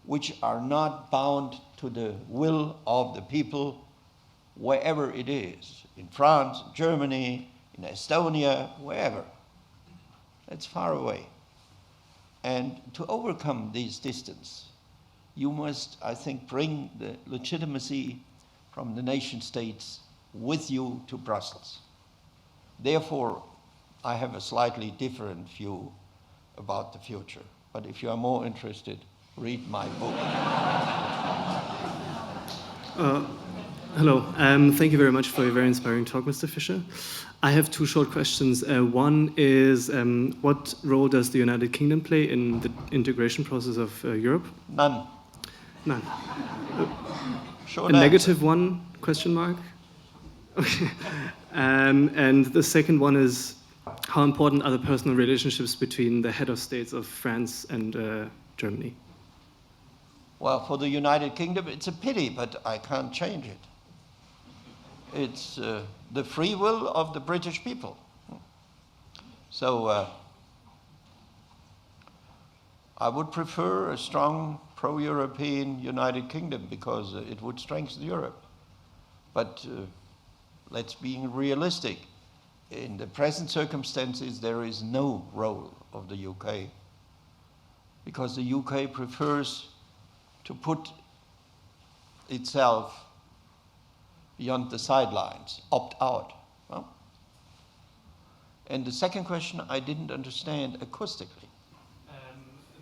which are not bound to the will of the people wherever it is, in France, in Germany, in Estonia, wherever. That's far away. And to overcome this distance, you must, I think, bring the legitimacy from the nation states with you to Brussels. Therefore, I have a slightly different view about the future. But if you are more interested, read my book. Hello. Thank you very much for your very inspiring talk, Mr. Fischer. I have two short questions. One is, what role does the United Kingdom play in the integration process of Europe? None. None. Sure. A negative one, question mark? Okay. And the second one is, how important are the personal relationships between the head of states of France and Germany? Well, for the United Kingdom, it's a pity, but I can't change it. It's the free will of the British people. So I would prefer a strong pro-European United Kingdom because it would strengthen Europe. But let's be realistic. In the present circumstances, there is no role of the UK because the UK prefers to put itself beyond the sidelines, opt out. Well, and the second question I didn't understand acoustically.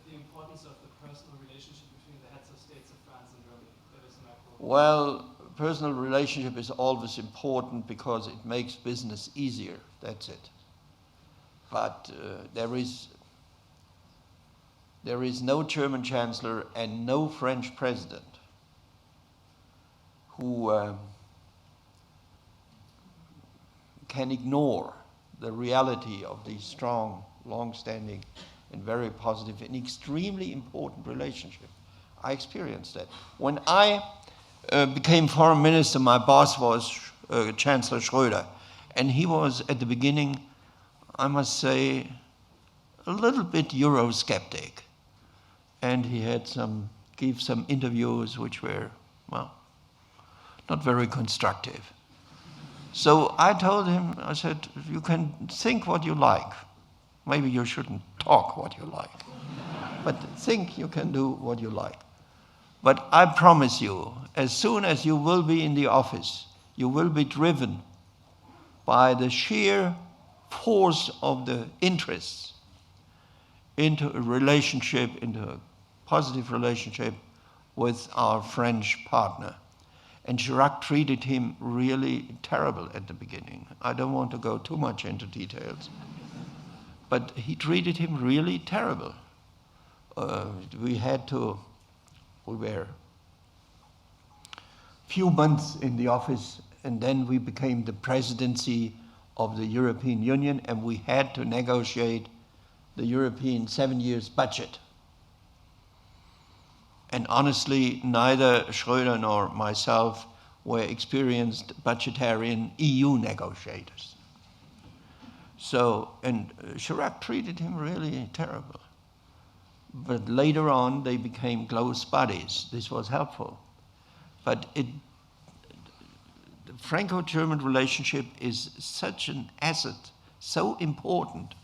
The importance of the personal relationship between the heads of states of France and Germany? That is my question. Well, personal relationship is always important because it makes business easier. That's it. But there is no German chancellor and no French president who can ignore the reality of these strong, long-standing, and very positive and extremely important relationship. I experienced that. When I became foreign minister, my boss was Chancellor Schröder, and he was at the beginning, I must say, a little bit Eurosceptic. And he had gave some interviews which were, well, not very constructive. So I told him, I said, you can think what you like. Maybe you shouldn't talk what you like. But think you can do what you like. But I promise you, as soon as you will be in the office, you will be driven by the sheer force of the interests into a relationship, into a positive relationship with our French partner. And Chirac treated him really terrible at the beginning. I don't want to go too much into details, but he treated him really terrible. We were few months in the office, and then we became the presidency of the European Union, and we had to negotiate the European 7 years budget. And honestly, neither Schröder nor myself were experienced budgetarian EU negotiators. So, and Chirac treated him really terrible. But later on, they became close buddies. This was helpful. But the Franco-German relationship is such an asset, so important,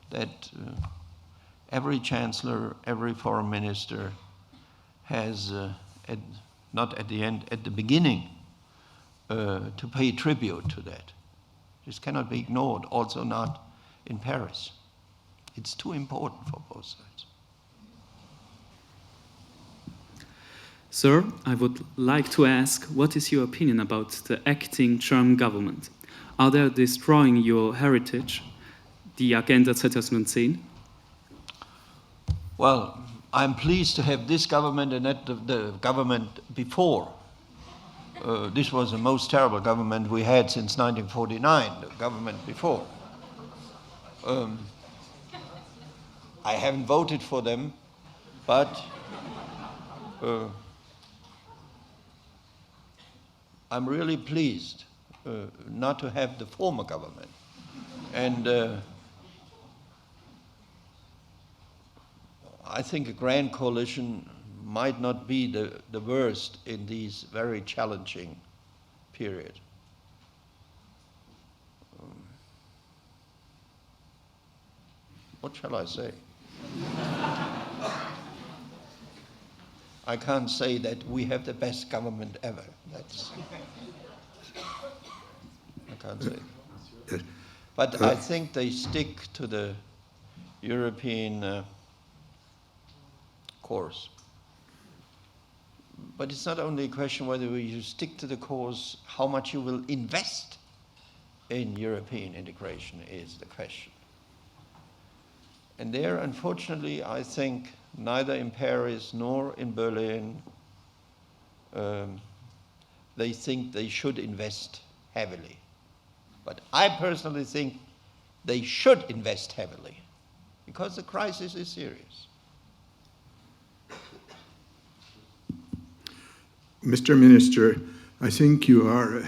that every chancellor, every foreign minister has, not at the end, at the beginning, to pay tribute to that. This cannot be ignored, also not in Paris. It's too important for both sides. Sir, I would like to ask, what is your opinion about the acting German government? Are they destroying your heritage, the Agenda 2010? Well, I'm pleased to have this government and not the government before. This was the most terrible government we had since 1949, the government before. I haven't voted for them, but I'm really pleased not to have the former government. And I think a grand coalition might not be the worst in these very challenging period. What shall I say? I can't say that we have the best government ever. I can't say. But I think they stick to the European course. But it's not only a question whether you stick to the course, how much you will invest in European integration is the question. And there, unfortunately, I think neither in Paris nor in Berlin, they think they should invest heavily. But I personally think they should invest heavily because the crisis is serious. Mr. Minister, I think you are a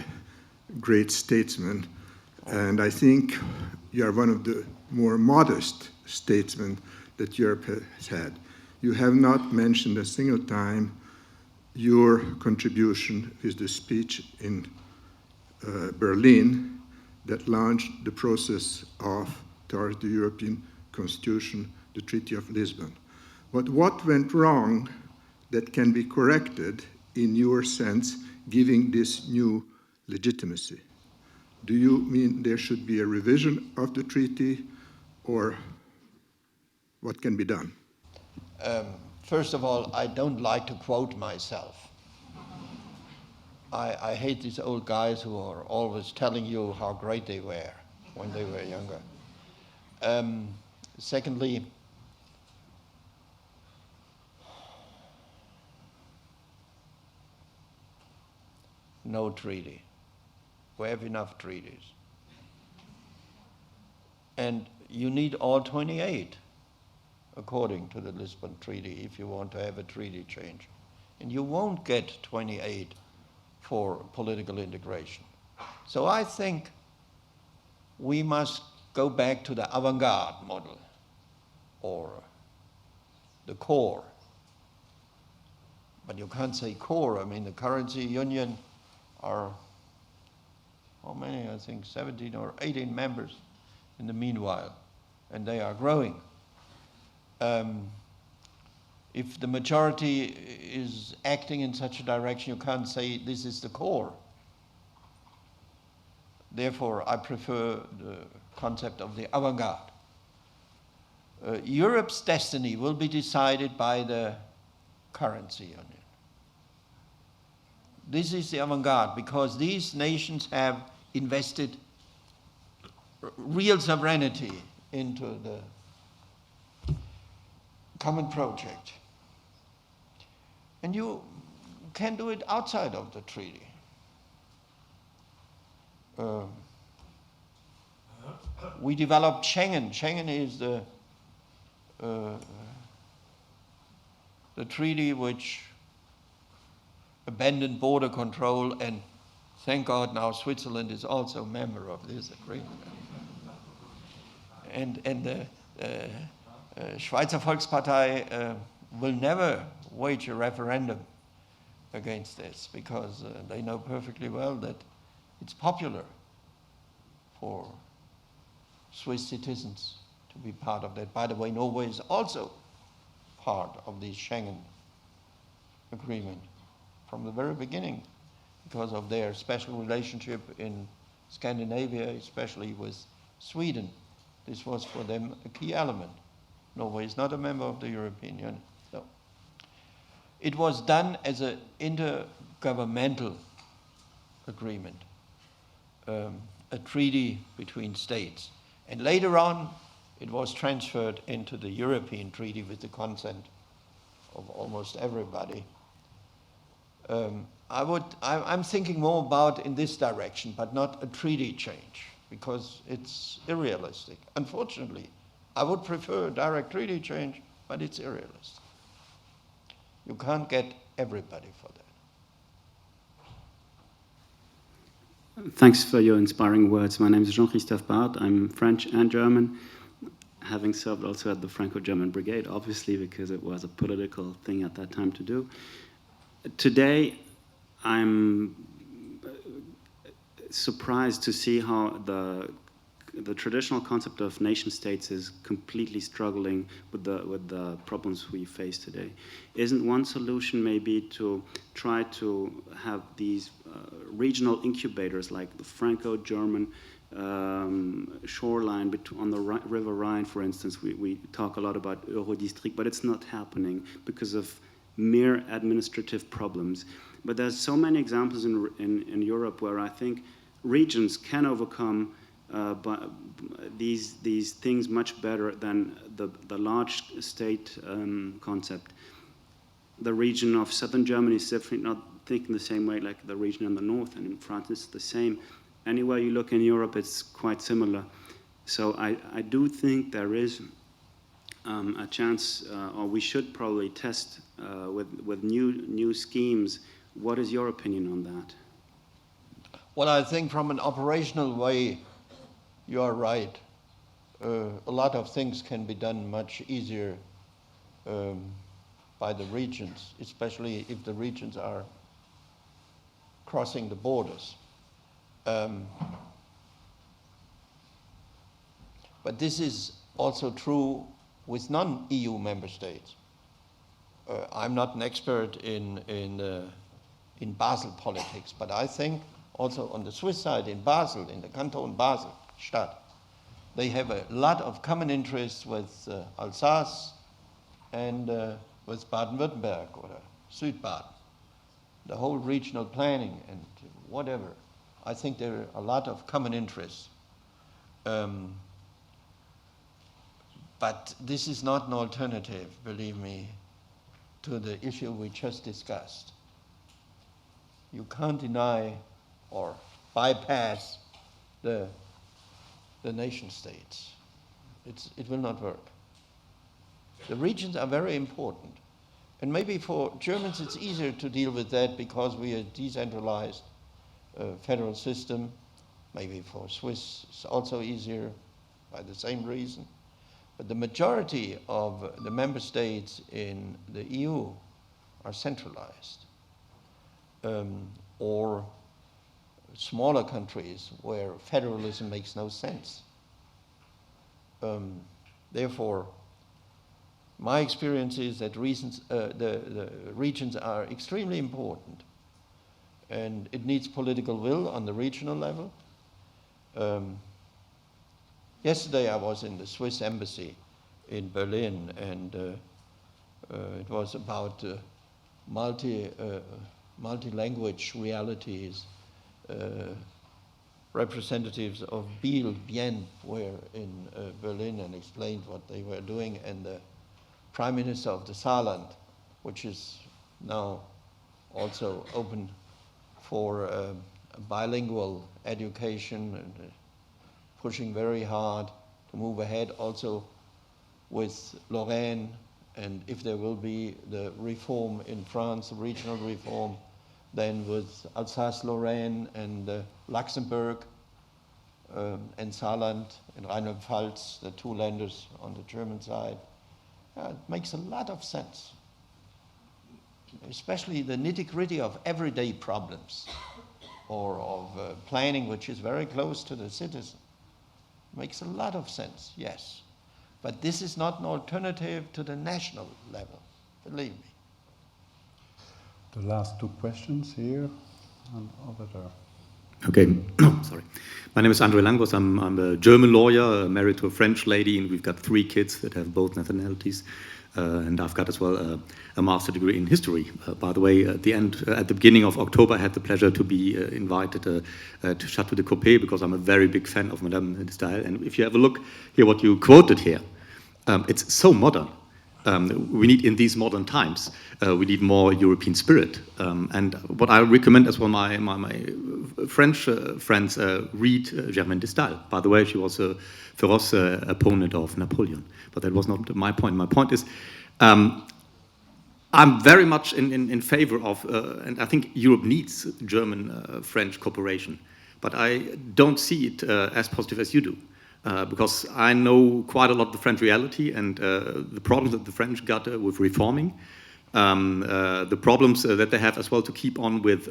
great statesman, and I think you are one of the more modest statesmen that Europe has had. You have not mentioned a single time your contribution with the speech in Berlin that launched the process towards the European Constitution, the Treaty of Lisbon. But what went wrong that can be corrected in your sense, giving this new legitimacy? Do you mean there should be a revision of the treaty, or what can be done? First of all, I don't like to quote myself. I hate these old guys who are always telling you how great they were when they were younger. Secondly, no treaty. We have enough treaties. And you need all 28, according to the Lisbon Treaty, if you want to have a treaty change. And you won't get 28 for political integration. So I think we must go back to the avant-garde model, or the core. But you can't say core. I mean, the currency union are, how many? I think 17 or 18 members in the meanwhile, and they are growing. If the majority is acting in such a direction, you can't say this is the core. Therefore, I prefer the concept of the avant-garde. Europe's destiny will be decided by the currency union. This is the avant-garde because these nations have invested real sovereignty into the common project. And you can do it outside of the treaty. We developed Schengen. Schengen is the treaty which abandoned border control, and thank God now Switzerland is also a member of this agreement. And the Schweizer Volkspartei will never wage a referendum against this because they know perfectly well that it's popular for Swiss citizens to be part of that. By the way, Norway is also part of the Schengen agreement from the very beginning because of their special relationship in Scandinavia, especially with Sweden. This was for them a key element. Norway is not a member of the European Union. No. It was done as an intergovernmental agreement, a treaty between states. And later on, it was transferred into the European treaty with the consent of almost everybody. I'm thinking more about in this direction, but not a treaty change, because it's unrealistic. Unfortunately, I would prefer a direct treaty change, but it's unrealistic. You can't get everybody for that. Thanks for your inspiring words. My name is Jean-Christophe Barth. I'm French and German, having served also at the Franco-German Brigade, obviously, because it was a political thing at that time to do. Today, I'm surprised to see how the traditional concept of nation states is completely struggling with the problems we face today. Isn't one solution maybe to try to have these regional incubators like the Franco-German shoreline on the River Rhine, for instance? We talk a lot about Eurodistrict, but it's not happening because of mere administrative problems. But there's so many examples in Europe where I think regions can overcome these things much better than the large state concept. The region of southern Germany is definitely not thinking the same way like the region in the north, and in France it's the same. Anywhere you look in Europe, it's quite similar. So I do think there is a chance, or we should probably test with new schemes. What is your opinion on that? Well, I think from an operational way, you are right. A lot of things can be done much easier by the regions, especially if the regions are crossing the borders. But this is also true with non-EU member states. I'm not an expert in Basel politics, but I think also on the Swiss side in Basel, in the Canton Basel, Stadt, they have a lot of common interests with Alsace and with Baden-Württemberg or Südbaden, the whole regional planning and whatever. I think there are a lot of common interests. But this is not an alternative, believe me, to the issue we just discussed. You can't deny or bypass the nation states. It will not work. The regions are very important. And maybe for Germans it's easier to deal with that because we are decentralized federal system. Maybe for Swiss it's also easier by the same reason. But the majority of the member states in the EU are centralized, or smaller countries where federalism makes no sense. Therefore, my experience is that the regions are extremely important, and it needs political will on the regional level. Yesterday I was in the Swiss embassy in Berlin, and it was about multi-language realities. Representatives of Bien were in Berlin and explained what they were doing, and the Prime Minister of the Saarland, which is now also open for bilingual education and pushing very hard to move ahead also with Lorraine, and if there will be the reform in France, the regional reform, then with Alsace-Lorraine and Luxembourg and Saarland and Rheinland-Pfalz, the two lenders on the German side. It makes a lot of sense, especially the nitty-gritty of everyday problems or of planning, which is very close to the citizen. Makes a lot of sense, yes. But this is not an alternative to the national level, believe me. The last two questions here and over there. Okay, sorry. My name is Andre Langos. I'm a German lawyer, married to a French lady, and we've got 3 kids that have both nationalities. And I've got as well a master's degree in history. By the way, at the beginning of October, I had the pleasure to be invited to Château de Coppet because I'm a very big fan of Madame de Staël. And if you have a look here, what you quoted here, it's so modern. We need, in these modern times, we need more European spirit. And what I recommend as well, my French friends read Germaine de Staël. By the way, she was a ferocious opponent of Napoleon. But that was not my point. My point is, I'm very much in favor of, and I think Europe needs German-French cooperation. But I don't see it as positive as you do. Because I know quite a lot of the French reality and the problems that the French got with reforming, the problems that they have as well to keep on with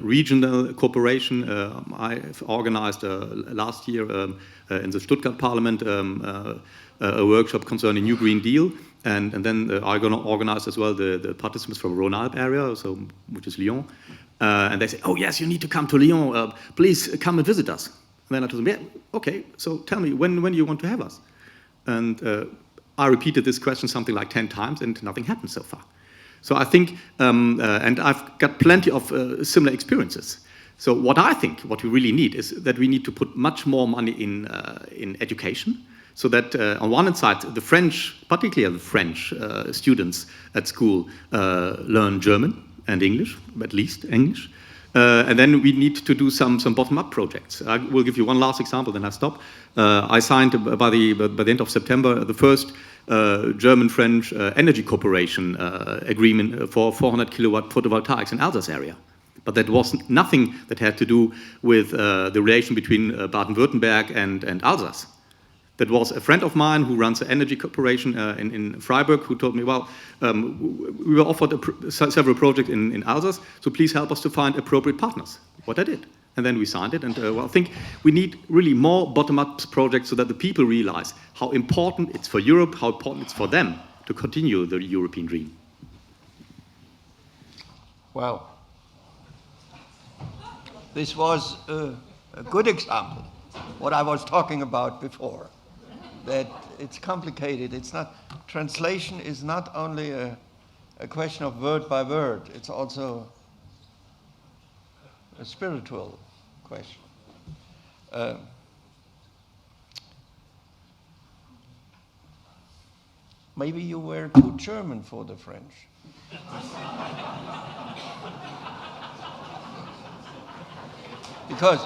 regional cooperation. I organized last year in the Stuttgart Parliament a workshop concerning New Green Deal, and then I'm going to organize as well the participants from Rhône-Alpes area, so which is Lyon, and they say, oh yes, you need to come to Lyon, please come and visit us. And then I told them, yeah, okay, so tell me, when do you want to have us? And I repeated this question something like 10 times, and nothing happened so far. So I think, and I've got plenty of similar experiences. So what I think, what we really need is that we need to put much more money in education, so that on one hand side, the French, particularly the French students at school learn German and English, at least English. And then we need to do some bottom-up projects. I will give you one last example, then I stop. I signed by the end of September the first German-French energy cooperation agreement for 400 kilowatt photovoltaics in Alsace area. But that was nothing that had to do with the relation between Baden-Württemberg and Alsace. That was a friend of mine who runs an energy corporation in Freiburg who told me, well, we were offered several projects in Alsace, so please help us to find appropriate partners. What I did. And then we signed it. And well, I think we need really more bottom-up projects so that the people realize how important it's for Europe, how important it's for them to continue the European dream. Well, this was a good example, what I was talking about before, that it's complicated. It's not, translation is not only a question of word by word, it's also a spiritual question. Maybe you were too German for the French. Because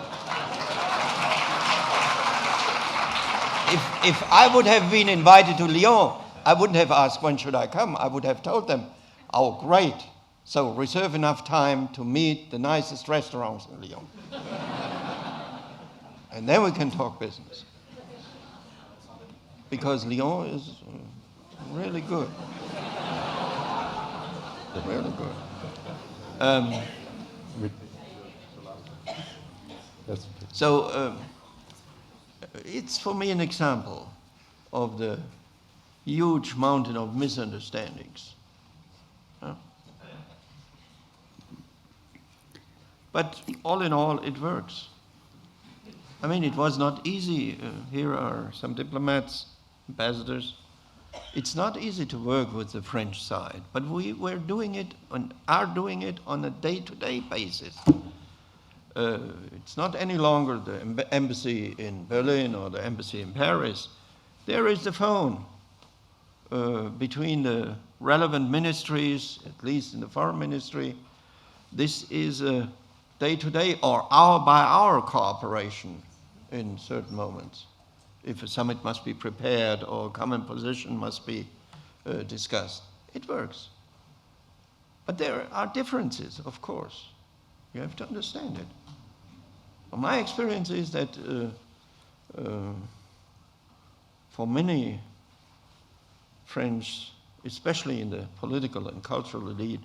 if I would have been invited to Lyon, I wouldn't have asked when should I come. I would have told them, oh great, so reserve enough time to meet the nicest restaurants in Lyon. And then we can talk business. Because Lyon is really good. Really good. So it's for me an example of the huge mountain of misunderstandings. But all in all, it works. I mean, it was not easy. Here are some diplomats, ambassadors. It's not easy to work with the French side, but we were doing it and are doing it on a day-to-day basis. It's not any longer the embassy in Berlin or the embassy in Paris. There is the phone between the relevant ministries, at least in the foreign ministry. This is a day-to-day or hour-by-hour cooperation in certain moments. If a summit must be prepared or a common position must be discussed, it works. But there are differences, of course. You have to understand it. Well, my experience is that for many French, especially in the political and cultural elite,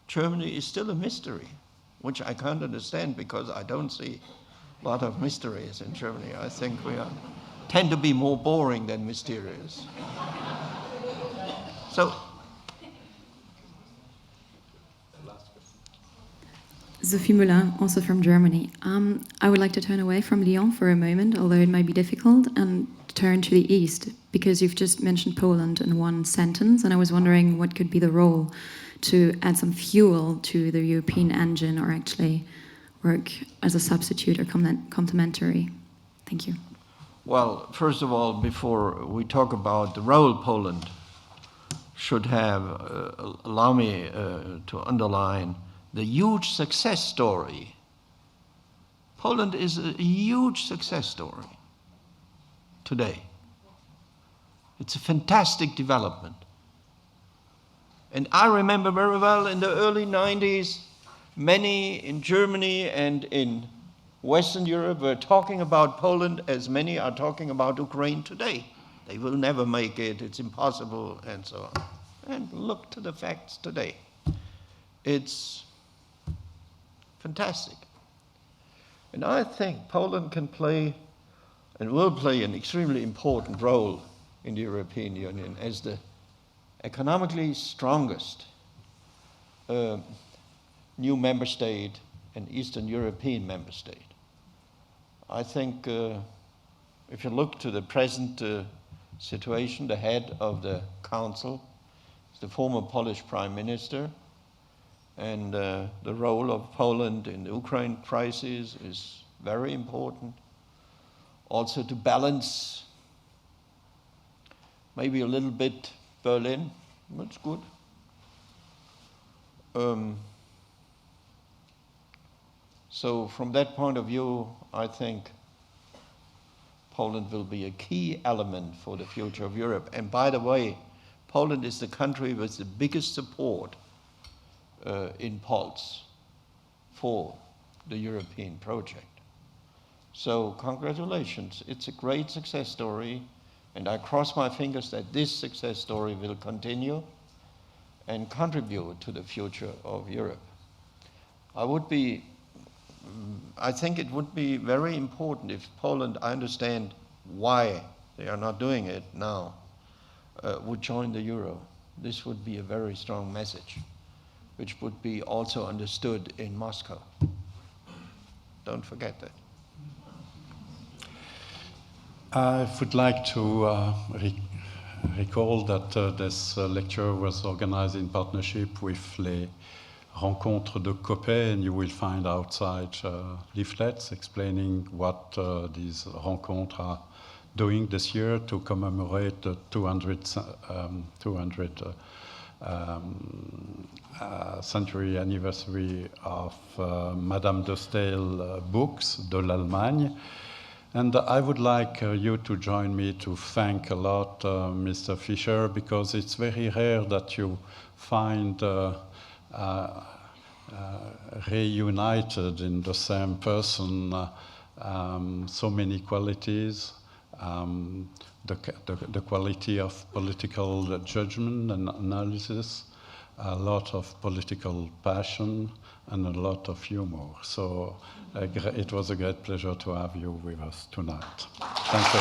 Germany is still a mystery, which I can't understand because I don't see a lot of mysteries in Germany. I think we tend to be more boring than mysterious. So, Sophie Müller, also from Germany. I would like to turn away from Lyon for a moment, although it might be difficult, and turn to the east, because you've just mentioned Poland in one sentence, and I was wondering what could be the role to add some fuel to the European engine, or actually work as a substitute or complementary. Thank you. Well, first of all, before we talk about the role Poland should have, allow me to underline the huge success story. Poland is a huge success story today. It's a fantastic development. And I remember very well in the early 90s, many in Germany and in Western Europe were talking about Poland as many are talking about Ukraine today. They will never make it, it's impossible, and so on. And look to the facts today. It's fantastic. And I think Poland can play and will play an extremely important role in the European Union as the economically strongest new member state and Eastern European member state. I think if you look to the present situation, the head of the council is the former Polish Prime Minister, and the role of Poland in the Ukraine crisis is very important. Also to balance maybe a little bit Berlin, that's good. So from that point of view, I think Poland will be a key element for the future of Europe. And by the way, Poland is the country with the biggest support in polls for the European project. So congratulations, it's a great success story, and I cross my fingers that this success story will continue and contribute to the future of Europe. I think it would be very important if Poland, I understand why they are not doing it now, would join the Euro. This would be a very strong message, which would be also understood in Moscow. Don't forget that. I would like to recall that this lecture was organized in partnership with les Rencontres de Coppet, and you will find outside leaflets explaining what these rencontres are doing this year to commemorate the 200th century anniversary of Madame de Staël books, De l'Allemagne. And I would like you to join me to thank a lot Mr. Fischer, because it's very rare that you find reunited in the same person so many qualities, the quality of political judgment and analysis, a lot of political passion, and a lot of humor. So it was a great pleasure to have you with us tonight. Thank you.